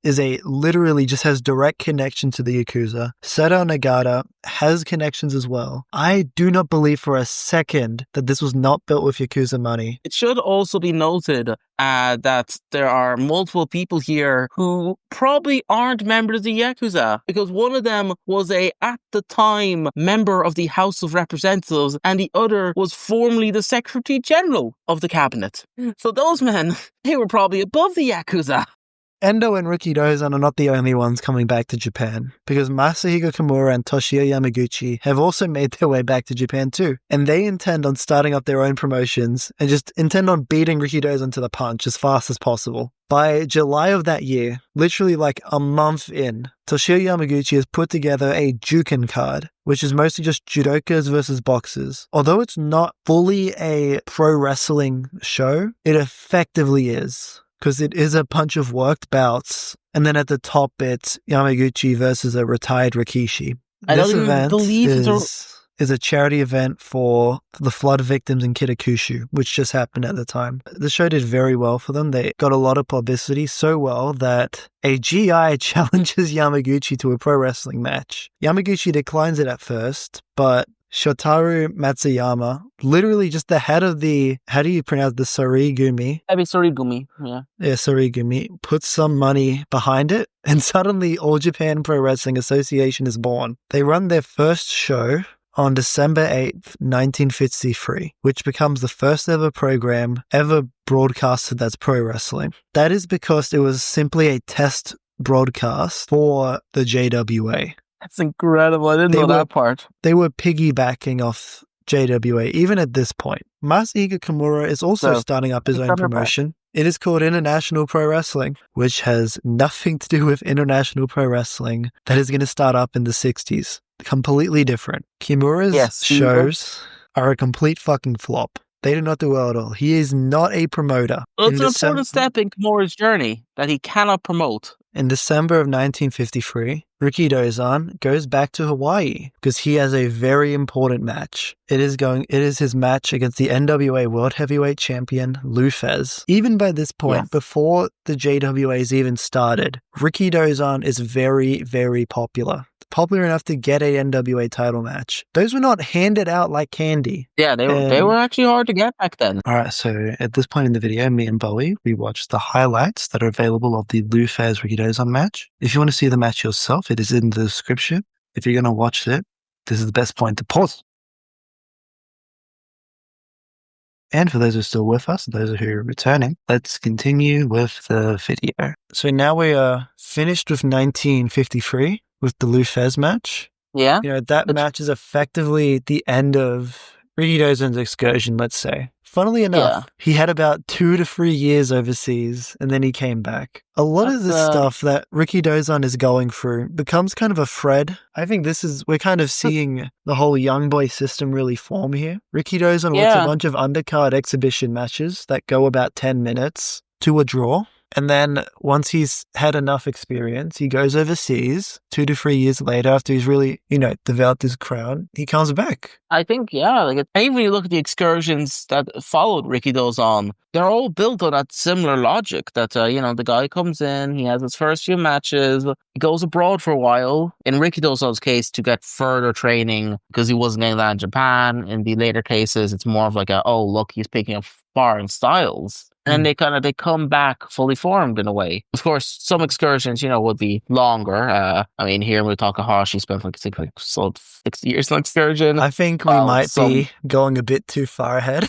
literally just has direct connection to the Yakuza. Seto Nagata has connections as well. I do not believe for a second that this was not built with Yakuza money. It should also be noted that there are multiple people here who probably aren't members of the Yakuza, because one of them was at the time, member of the House of Representatives, and the other was formerly the Secretary General of the Cabinet. So those men, they were probably above the Yakuza. Endo and Rikidozan are not the only ones coming back to Japan, because Masahiko Kimura and Toshio Yamaguchi have also made their way back to Japan too, and they intend on starting up their own promotions and just intend on beating Rikidozan to the punch as fast as possible. By July of that year, literally like a month in, Toshio Yamaguchi has put together a Juken card, which is mostly just judokas versus boxers. Although it's not fully a pro wrestling show, it effectively is, because it is a bunch of worked bouts, and then at the top it's Yamaguchi versus a retired Rikishi. This event is a charity event for the flood victims in Kitakushu, which just happened at the time. The show did very well for them. They got a lot of publicity, so well that a GI challenges Yamaguchi to a pro wrestling match. Yamaguchi declines it at first, but Shotaro Matsuyama, literally just the head of the, how do you pronounce the Sorigumi? Sorigumi, yeah. Yeah, Sorigumi, puts some money behind it, and suddenly All Japan Pro Wrestling Association is born. They run their first show on December 8th, 1953, which becomes the first ever program ever broadcasted that's pro wrestling. That is because it was simply a test broadcast for the JWA. That's incredible. I didn't know that part. They were piggybacking off JWA, even at this point. Masahiko Kimura is also starting up his own promotion. It is called International Pro Wrestling, which has nothing to do with International Pro Wrestling that is going to start up in the 60s. Completely different. Kimura's shows are a complete fucking flop. They do not do well at all. He is not a promoter. Well, it's an important step in Kimura's journey that he cannot promote. In December of 1953, Rikidozan goes back to Hawaii because he has a very important match. It is his match against the NWA World Heavyweight Champion, Lou Fez. Even by this point, before the JWA's even started, Rikidozan is very, very popular. Popular enough to get a NWA title match. Those were not handed out like candy. Yeah, they were actually hard to get back then. Alright, so at this point in the video, me and Bowie, we watched the highlights that are available of the Lou Fez Rikidozan match. If you want to see the match yourself, it is in the description. If you're going to watch it, this is the best point to pause. And for those who are still with us, those who are returning, let's continue with the video. So now we are finished with 1953 with the Lou Fez match. Yeah. You know, that match is effectively the end of Rikidozan's excursion, let's say. Funnily enough, he had about 2 to 3 years overseas, and then he came back. A lot of the stuff that Rikidozan is going through becomes kind of a thread. I think we're kind of seeing the whole young boy system really form here. Rikidozan wants a bunch of undercard exhibition matches that go about 10 minutes to a draw. And then once he's had enough experience, he goes overseas 2 to 3 years later after he's really, developed his crown. He comes back. I think, yeah, and even when you look at the excursions that followed Rikidozan, they're all built on that similar logic that, the guy comes in, he has his first few matches, he goes abroad for a while. In Rikidozan's case, to get further training because he wasn't getting that in Japan. In the later cases, it's more of like look, he's picking up foreign styles. And they come back fully formed in a way. Of course, some excursions, would be longer. Here with Takahashi spent like 6 years on excursion. I think we might be going a bit too far ahead.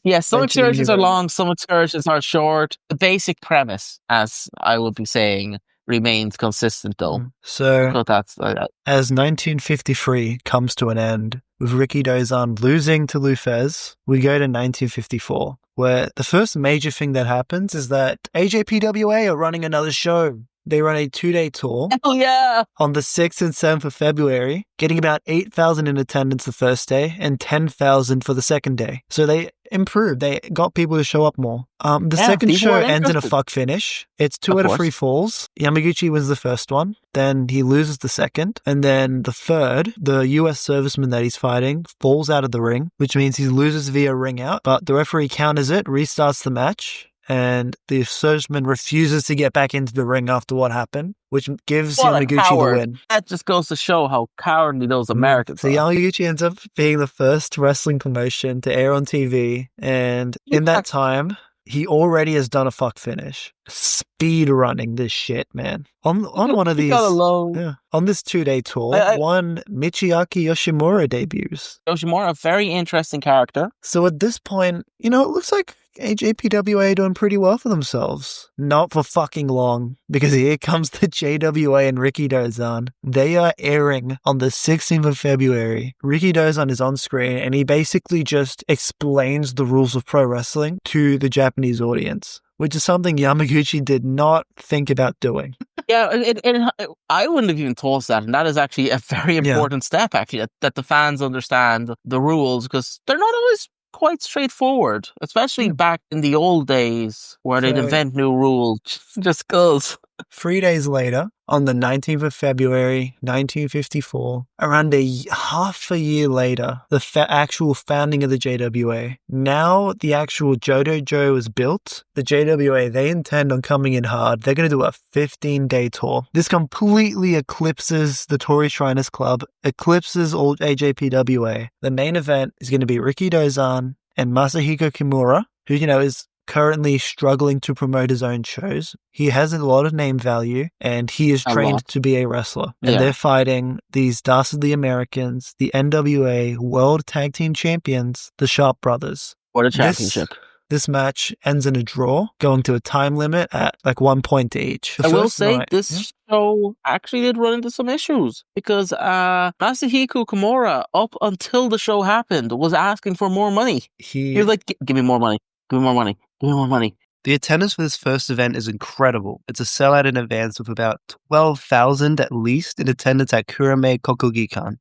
Yeah, some excursions are long, some excursions are short. The basic premise, as I would be saying, remains consistent though. So, that's as 1953 comes to an end, with Rikidozan losing to Lufez, we go to 1954, where the first major thing that happens is that AJPWA are running another show. They run a 2-day tour. Oh, yeah. On the 6th and 7th of February, getting about 8,000 in attendance the first day and 10,000 for the second day. So they improved. They got people to show up more. The second show ends in a fuck finish. It's 2 out of 3 falls. Yamaguchi wins the first one. Then he loses the second. And then the third, the US serviceman that he's fighting, falls out of the ring, which means he loses via ring out. But the referee counters it, restarts the match. And the serviceman refuses to get back into the ring after what happened, which gives Yamaguchi the win. That just goes to show how cowardly those Americans are. So Yamaguchi ends up being the first wrestling promotion to air on TV, and in that time, he already has done a fuck finish. Speed running this shit, man. On one of these, on this 2-day tour, one Michiaki Yoshimura debuts. Yoshimura, a very interesting character. So at this point, it looks like AJPWA are doing pretty well for themselves. Not for fucking long, because here comes the JWA and Rikidozan. They are airing on the 16th of February. Rikidozan is on screen, and he basically just explains the rules of pro wrestling to the Japanese audience, which is something Yamaguchi did not think about doing. Yeah, I wouldn't have even thought that, and that is actually a very important step, actually, that the fans understand the rules, because they're not always quite straightforward, especially back in the old days where they'd invent new rules just because. 3 days later, on the 19th of February, 1954, around half a year later, the actual founding of the JWA. Now the actual Jodojo is built. The JWA, they intend on coming in hard. They're going to do a 15-day tour. This completely eclipses the Torii Shriners Club, eclipses all AJPWA. The main event is going to be Rikidozan and Masahiko Kimura, who, is currently struggling to promote his own shows. He has a lot of name value, and he is trained to be a wrestler. And they're fighting these dastardly Americans, the NWA World Tag Team Champions, the Sharp Brothers. What a championship. This match ends in a draw, going to a time limit at like 1 point to each. I will say this show actually did run into some issues because Masahiko Kimura, up until the show happened, was asking for more money. He was like, give me more money. Give me more money. Give me more money. The attendance for this first event is incredible. It's a sellout in advance with about 12,000 at least in attendance at Kurame Kokugikan.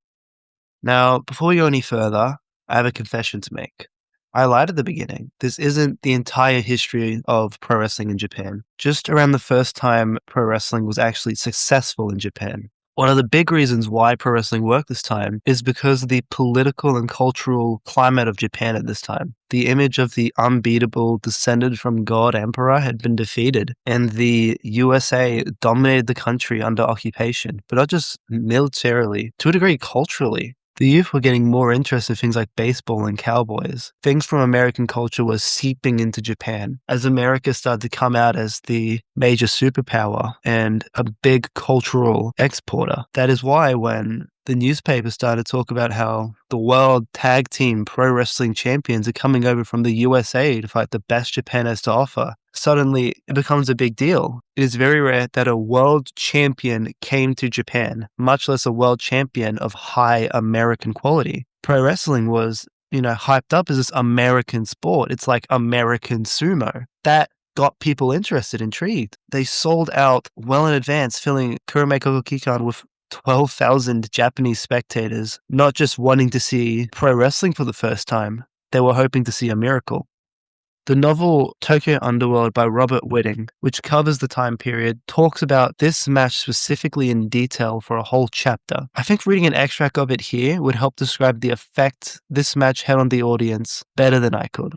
Now, before we go any further, I have a confession to make. I lied at the beginning. This isn't the entire history of pro wrestling in Japan. Just around the first time pro wrestling was actually successful in Japan. One of the big reasons why pro wrestling worked this time is because of the political and cultural climate of Japan at this time. The image of the unbeatable, descended from God emperor had been defeated, and the USA dominated the country under occupation, but not just militarily, to a degree culturally. The youth were getting more interested in things like baseball and cowboys. Things from American culture were seeping into Japan as America started to come out as the major superpower and a big cultural exporter. That is why when the newspaper started to talk about how the world tag team pro wrestling champions are coming over from the USA to fight the best Japan has to offer, suddenly it becomes a big deal. It is very rare that a world champion came to Japan, much less a world champion of high American quality. Pro wrestling was, hyped up as this American sport. It's like American sumo. That got people interested, intrigued. They sold out well in advance, filling Kurame Kokugikan with 12,000 Japanese spectators, not just wanting to see pro wrestling for the first time. They were hoping to see a miracle. The novel Tokyo Underworld by Robert Whitting, which covers the time period, talks about this match specifically in detail for a whole chapter. I think reading an extract of it here would help describe the effect this match had on the audience better than I could.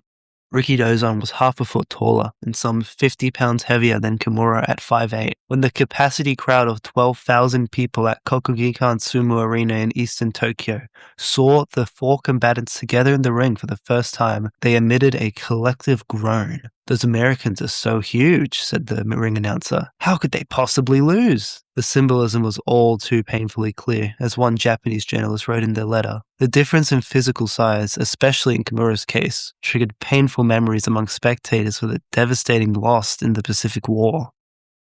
Rikidozan was half a foot taller and some 50 pounds heavier than Kimura at 5'8". When the capacity crowd of 12,000 people at Kokugikan Sumo Arena in eastern Tokyo saw the four combatants together in the ring for the first time, they emitted a collective groan. "Those Americans are so huge," said the ring announcer. "How could they possibly lose?" The symbolism was all too painfully clear, as one Japanese journalist wrote in their letter. The difference in physical size, especially in Kimura's case, triggered painful memories among spectators for the devastating loss in the Pacific War.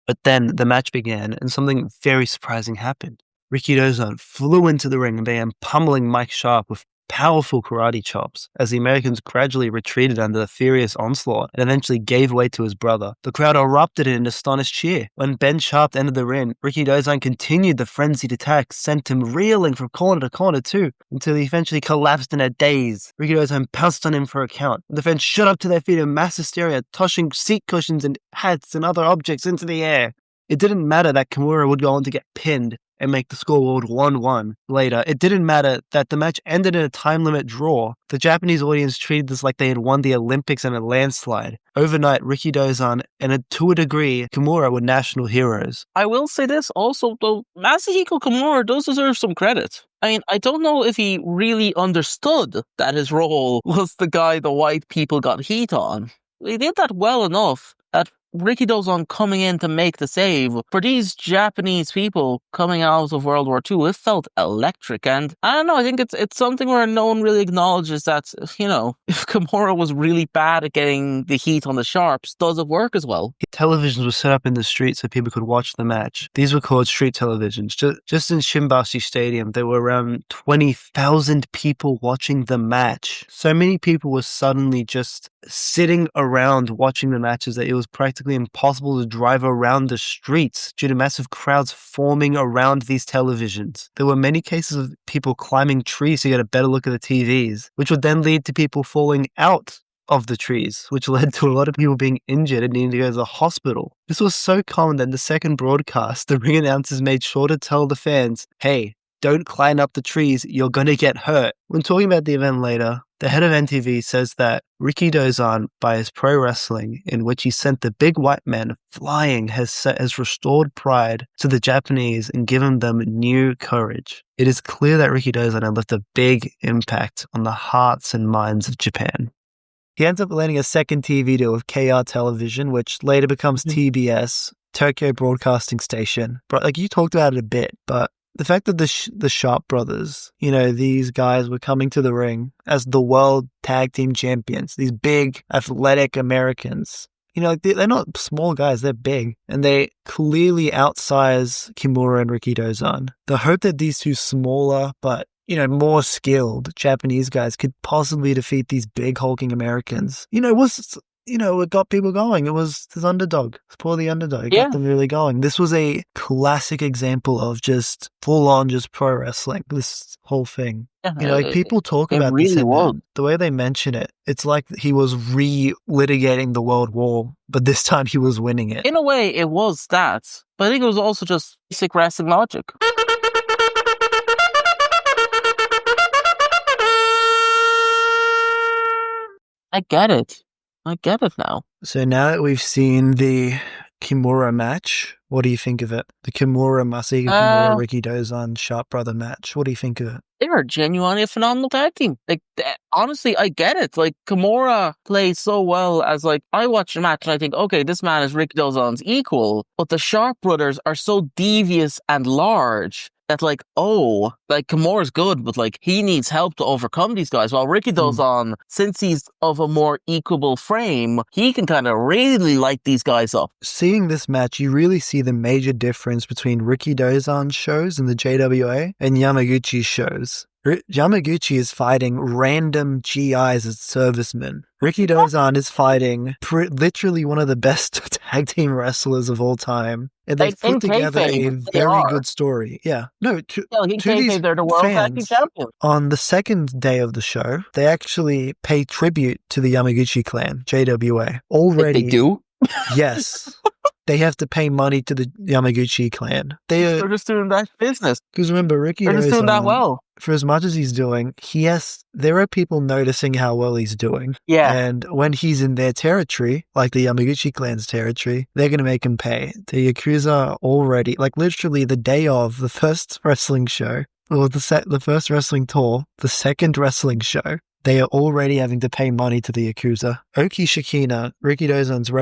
But then the match began, and something very surprising happened. Rikidozan flew into the ring and began pummeling Mike Sharp with powerful karate chops as the Americans gradually retreated under the furious onslaught and eventually gave way to his brother. The crowd erupted in an astonished cheer. When Ben Sharp entered the ring, Rikidozan continued the frenzied attack, sent him reeling from corner to corner too, until he eventually collapsed in a daze. Rikidozan pounced on him for a count. The fans shot up to their feet in mass hysteria, tossing seat cushions and hats and other objects into the air. It didn't matter that Kimura would go on to get pinned and make the scoreboard 1-1 later. It didn't matter that the match ended in a time limit draw. The Japanese audience treated this like they had won the Olympics in a landslide. Overnight, Rikidozan and to a degree, Kimura were national heroes. I will say this also, though, Masahiko Kimura does deserve some credit. I mean, I don't know if he really understood that his role was the guy the white people got heat on. He did that well enough that Rikidozan coming in to make the save, for these Japanese people coming out of World War II, it felt electric. And I don't know, I think it's something where no one really acknowledges that, you know, if Kimura was really bad at getting the heat on the Sharps, does it work as well? Televisions were set up in the street so people could watch the match. These were called street televisions. Just in Shimbashi Stadium, there were around 20,000 people watching the match. So many people were suddenly just sitting around watching the matches that it was practically impossible to drive around the streets due to massive crowds forming around these televisions. There were many cases of people climbing trees to get a better look at the TVs, which would then lead to people falling out of the trees, which led to a lot of people being injured and needing to go to the hospital. This was so common that in the second broadcast, the ring announcers made sure to tell the fans, "Hey, don't climb up the trees, you're gonna get hurt." When talking about the event later, the head of NTV says that Rikidozan, by his pro wrestling, in which he sent the big white men flying, has restored pride to the Japanese and given them new courage. It is clear that Rikidozan had left a big impact on the hearts and minds of Japan. He ends up landing a second TV deal with KR Television, which later becomes TBS, Tokyo Broadcasting Station. But like you talked about it a bit, but the fact that the Sharp brothers, you know, these guys were coming to the ring as the world tag team champions, these big athletic Americans, you know, like they're not small guys, they're big, and they clearly outsize Kimura and Rikidozan. The hope that these two smaller but, you know, more skilled Japanese guys could possibly defeat these big hulking Americans, you know, it got people going. It was this underdog. It's poor the underdog. It got them really going. This was a classic example of just full on just pro wrestling, this whole thing. You know, like people talk about really this, the way they mention it, it's like he was re-litigating the World War, but this time he was winning it. In a way, it was that, but I think it was also just basic wrestling logic. I get it now. So now that we've seen the Kimura match, what do you think of it? The Masahiko Kimura Rikidozan Sharp brother match. What do you think of it? They were genuinely a phenomenal tag team. Like, honestly, I get it. Like, Kimura plays so well as, like, I watch the match and I think, okay, this man is Rikidozan's equal, but the Sharp brothers are so devious and large that, like, oh, like, Kimura's good, but, like, he needs help to overcome these guys. While Rikidozan, since he's of a more equable frame, he can kind of really light these guys up. Seeing this match, you really see the major difference between Rikidozan's shows in the JWA and Yamaguchi's shows. Yamaguchi is fighting random GIs as servicemen. Rikidozan is fighting literally one of the best tag team wrestlers of all time. And they've In put together a kayfabe, they very are. good story. Yeah. No, In to these kayfabe, they're the world tag team fans, champions. on the second day of the show, they actually pay tribute to the Yamaguchi clan, JWA. Already. They do? Yes. They have to pay money to the Yamaguchi clan. They're just doing that business. Because remember, Ricky They're just doing that Dozan, well. for as much as he's doing, there are people noticing how well he's doing. Yeah. And when he's in their territory, like the Yamaguchi clan's territory, they're going to make him pay. The Yakuza already, like literally the day of the first wrestling show, or the first wrestling tour, the second wrestling show, they are already having to pay money to the Yakuza. Oki Shikina, Rikidozan's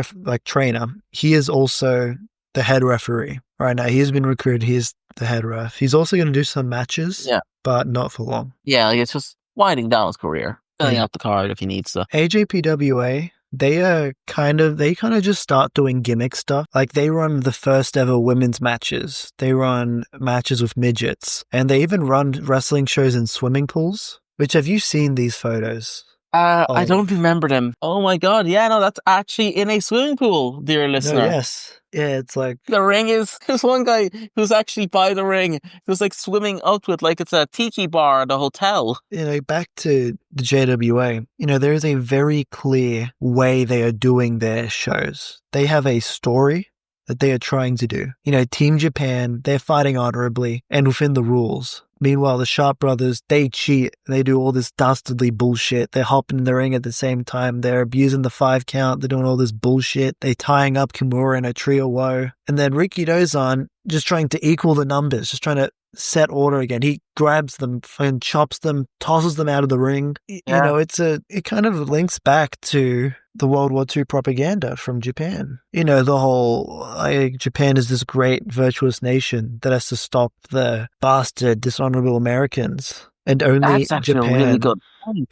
trainer, he is also the head referee right now. He has been recruited. He is the head ref. He's also going to do some matches, but not for long. Yeah, it's just winding down his career, filling out the card if he needs to. AJPWA, they kind of just start doing gimmick stuff. Like they run the first ever women's matches. They run matches with midgets, and they even run wrestling shows in swimming pools. Which, have you seen these photos? I don't remember them. Oh my god, yeah, no, that's actually in a swimming pool, dear listener. No, yes. Yeah, it's like... The ring there's one guy who's actually by the ring, who's like swimming up to it like it's a tiki bar at a hotel. Back to the JWA, there is a very clear way they are doing their shows. They have a story that they are trying to do. Team Japan, they're fighting honorably and within the rules. Meanwhile, the Sharp Brothers, they cheat. They do all this dastardly bullshit. They're hopping in the ring at the same time. They're abusing the 5 count. They're doing all this bullshit. They're tying up Kimura in a trio woe. And then Rikidozan just trying to equal the numbers, just trying to set order again. He grabs them and chops them, tosses them out of the ring. Yeah. It kind of links back to the World War II propaganda from Japan. The whole, Japan is this great virtuous nation that has to stop the bastard, dishonorable Americans. And only Japan really good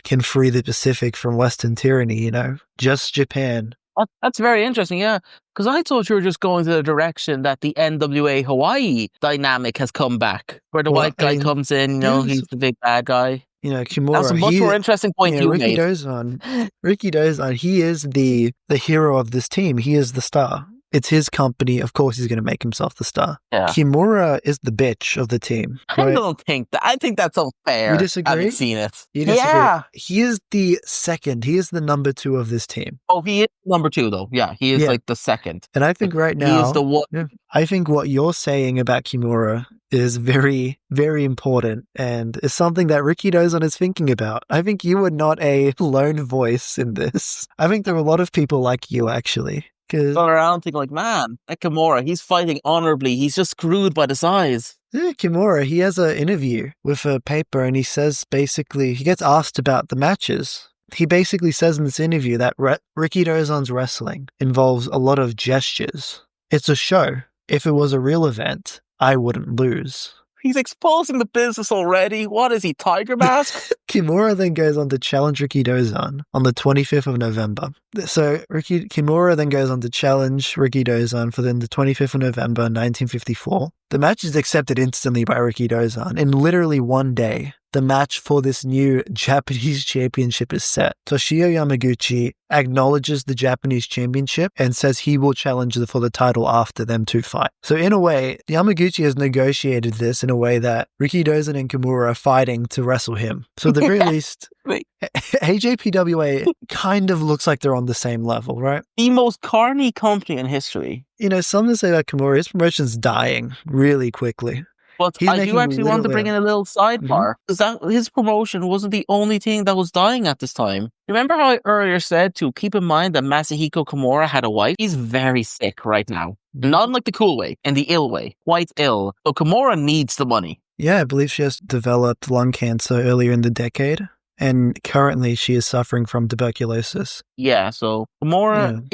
can free the Pacific from Western tyranny, Just Japan. That's very interesting, yeah. Because I thought you were just going to the direction that the NWA Hawaii dynamic has come back, where the white guy comes in, he's the big bad guy. Kimura. That's a much more interesting point you made. Rikidozan, he is the hero of this team. He is the star. It's his company. Of course, he's going to make himself the star. Yeah. Kimura is the bitch of the team. Right? I don't think that. I think that's unfair. You disagree? I haven't seen it. You disagree? Yeah. He is the second. He is the number 2 of this team. Oh, he is number 2, though. Yeah, he is like the second. And I think right now, he is the one. Yeah, I think what you're saying about Kimura is very, very important and is something that Rikidozan is thinking about. I think you are not a lone voice in this. I think there are a lot of people like you, actually. Going around thinking like, man, that Kimura, he's fighting honorably. He's just screwed by the size. Yeah, Kimura, he has an interview with a paper and he says basically, he gets asked about the matches. He basically says in this interview that Rikidozan's wrestling involves a lot of gestures. It's a show. If it was a real event, I wouldn't lose. He's exposing the business already. What is he, Tiger Mask? Kimura then goes on to challenge Rikidozan on the 25th of November. So Kimura then goes on to challenge Rikidozan for then the 25th of November, 1954. The match is accepted instantly by Rikidozan. In literally one day, the match for this new Japanese championship is set. Toshio Yamaguchi acknowledges the Japanese championship and says he will challenge for the title after them two fight. So in a way, Yamaguchi has negotiated this in a way that Rikidozan and Kimura are fighting to wrestle him. So at the very least, AJPWA kind of looks like they're on the same level, right? The most corny company in history. Some say that Kimura, his promotion's dying really quickly. But I do actually want to bring in a little sidebar, because his promotion wasn't the only thing that was dying at this time. Remember how I earlier said to keep in mind that Masahiko Kimura had a wife? He's very sick right now. Not in like the cool way, in the ill way. Quite ill. So Kimura needs the money. Yeah, I believe she has developed lung cancer earlier in the decade. And currently she is suffering from tuberculosis. Yeah, so Kimura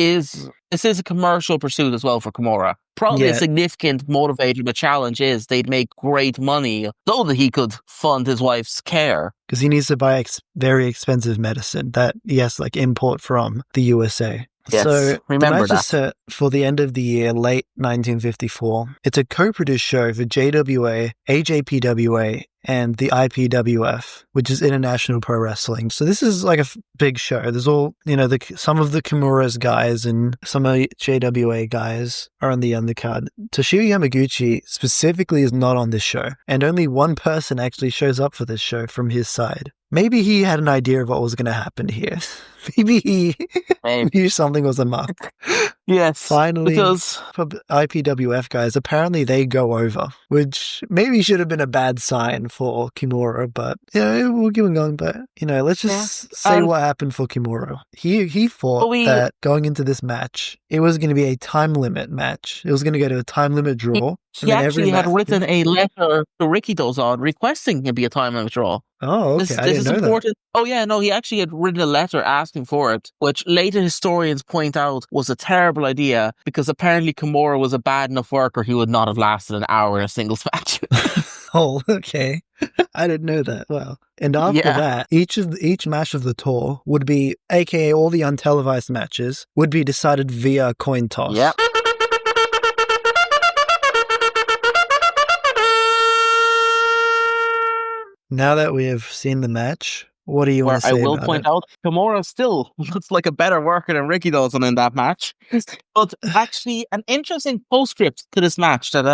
this is a commercial pursuit as well for Kimura. Probably a significant motivator of the challenge is they'd make great money so that he could fund his wife's care. Because he needs to buy very expensive medicine that he has to import from the USA. Yes, so remember the match that. is set for the end of the year, late 1954. It's a co-produced show for JWA, AJPWA, and the IPWF, which is International Pro Wrestling. So this is like a big show. There's all, some of the Kimura's guys and some of the JWA guys are on the undercard. Toshio Yamaguchi specifically is not on this show, and only one person actually shows up for this show from his side. Maybe he had an idea of what was going to happen here. Maybe he knew something was amok. Yes. Finally, because IPWF guys, apparently they go over, which maybe should have been a bad sign for Kimura, but, we'll give him going. But, let's just say what happened for Kimura. He thought that going into this match, it was going to be a time limit match. It was going to go to a time limit draw. He actually had written a letter to Rikidozan requesting it be a time limit draw. Oh, okay. I didn't know important. That. Oh, yeah, no, he actually had written a letter asking for it, which later historians point out was a terrible idea because apparently Kimura was a bad enough worker he would not have lasted an hour in a singles match. Oh, okay. I didn't know that. Wow. And after that, each match of the tour would be, aka all the untelevised matches, would be decided via coin toss. Yep. Now that we have seen the match, what do you want to say about it? I will point out, Kimura still looks like a better worker than Rikidozan in that match. But actually, an interesting postscript to this match that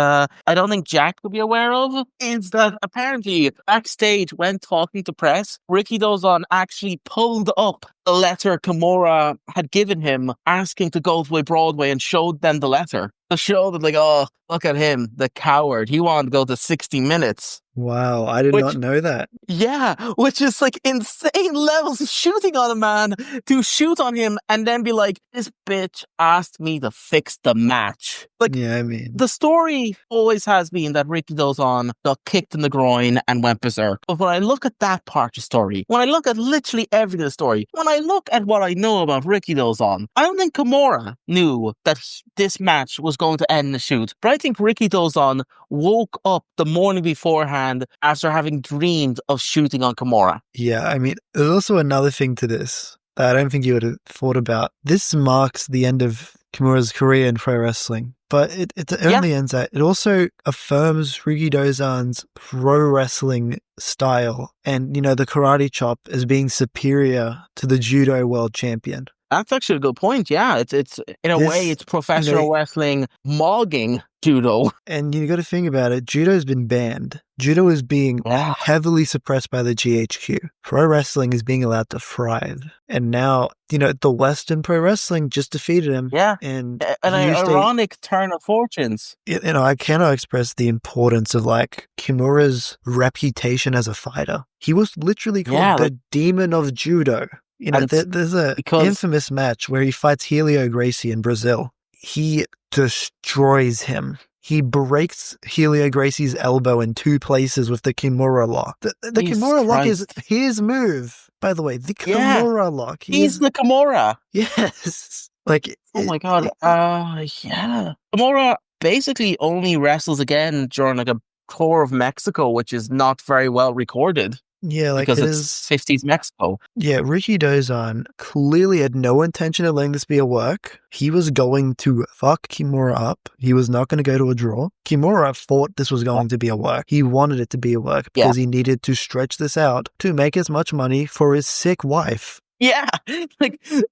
I don't think Jack would be aware of is that apparently backstage when talking to press, Rikidozan actually pulled up the letter Kimura had given him asking to go to Broadway and showed them the letter. To show that, oh, look at him, the coward. He wanted to go to 60 minutes. Wow, I did not know that. Yeah, which is insane levels of shooting on a man to shoot on him and then be like, this bitch asked me to fix the match. Yeah, I mean, the story always has been that Rikidozan got kicked in the groin and went berserk. But when I look at that part of the story, when I look at literally everything in the story, when I look at what I know about Rikidozan, I don't think Kimura knew that this match was going to end in a shoot. But I think Rikidozan woke up the morning beforehand after having dreamed of shooting on Kimura. Yeah, I mean, there's also another thing to this that I don't think you would have thought about. This marks the end of Kimura's career in pro wrestling, but it only ends that. It also affirms Rikidozan's pro wrestling style and, the karate chop as being superior to the judo world champion. That's actually a good point. Yeah, it's in a way, it's professional wrestling mogging judo. And you got to think about it. Judo's been banned. Judo is being heavily suppressed by the GHQ. Pro wrestling is being allowed to thrive. And now, the Western pro wrestling just defeated him. Yeah. And an ironic turn of fortunes. I cannot express the importance of Kimura's reputation as a fighter. He was literally called the Demon of Judo. There's a infamous match where he fights Helio Gracie in Brazil. He destroys him. He breaks Helio Gracie's elbow in 2 places with the Kimura lock. The Kimura lock is his move, by the way. The Kimura lock. He's the Kimura. Yes. Oh my god. Yeah. Kimura basically only wrestles again during a tour of Mexico, which is not very well recorded. Yeah, because it's 50s Mexico. Yeah, Rikidozan clearly had no intention of letting this be a work. He was going to fuck Kimura up. He was not going to go to a draw. Kimura thought this was going to be a work. He wanted it to be a work because he needed to stretch this out to make as much money for his sick wife. Yeah,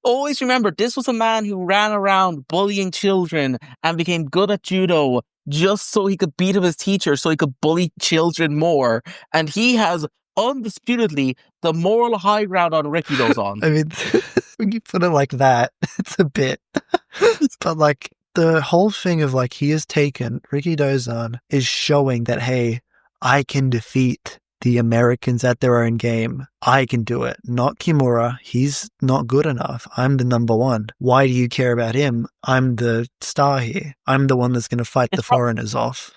always remember, this was a man who ran around bullying children and became good at judo just so he could beat up his teacher, so he could bully children more. And he has undisputedly the moral high ground on Rikidozan. I mean, when you put it like that, it's a bit. But the whole thing of he has taken Rikidozan is showing that, hey, I can defeat the Americans at their own game. I can do it. Not Kimura. He's not good enough. I'm the number one. Why do you care about him? I'm the star here. I'm the one that's going to fight the foreigners off.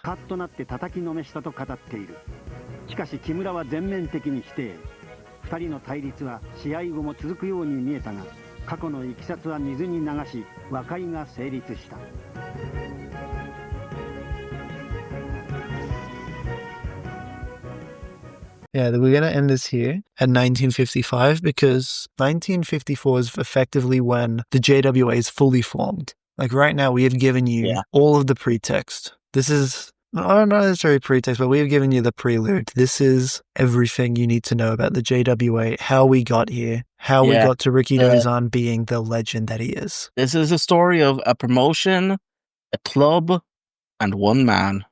しかし木村は全面的に否定。2人の対立は試合後も続くように見えたが、過去のいきさつは水に流し、和解が成立した。Yeah, we're going to end this here at 1955 because 1954 is effectively when the JWA is fully formed. Right now, we have given you all of the pretext. This is I don't know necessarily pretext, but we've given you the prelude. This is everything you need to know about the JWA, how we got here, how we Yeah. got to Rikidozan being the legend that he is. This is a story of a promotion, a club, and one man.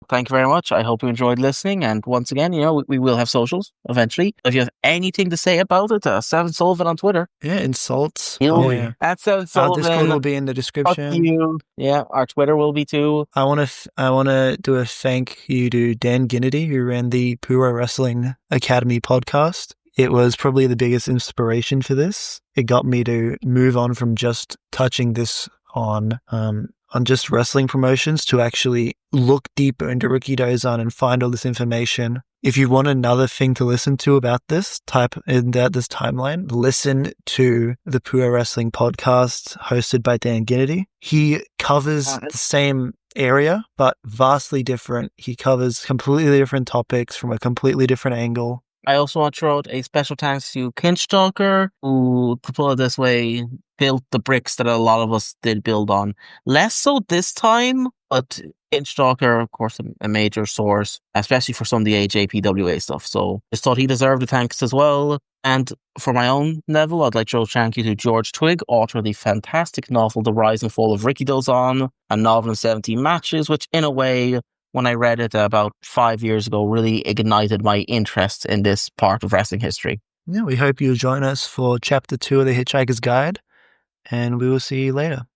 Thank you very much. I hope you enjoyed listening. And once again, we will have socials eventually. If you have anything to say about it, Seven Sullivan on Twitter. Yeah, insults. Bowie. At Seven Our Sullivan. Discord will be in the Fuck description. you. Yeah, our Twitter will be too. I want to do a thank you to Dan Ginnity, who ran the Puro Wrestling Academy podcast. It was probably the biggest inspiration for this. It got me to move on from just touching this on just wrestling promotions to actually look deeper into Rikidozan and find all this information. If you want another thing to listen to about this this timeline, listen to the Puro Wrestling podcast hosted by Dan Ginnity. He covers the same area, but vastly different. He covers completely different topics from a completely different angle. I also want to throw out a special thanks to Hitch-Hikers, who, to put it this way, built the bricks that a lot of us did build on. Less so this time, but Hitch-Hikers, of course, a major source, especially for some of the AJPWA stuff. So just thought he deserved the thanks as well. And for my own level, I'd like to thank you to George Twigg, author of the fantastic novel The Rise and Fall of Rikidozan, a novel in 17 matches, which in a way, when I read it about 5 years ago, really ignited my interest in this part of wrestling history. Yeah, we hope you'll join us for Chapter 2 of the Hitchhiker's Guide, and we will see you later.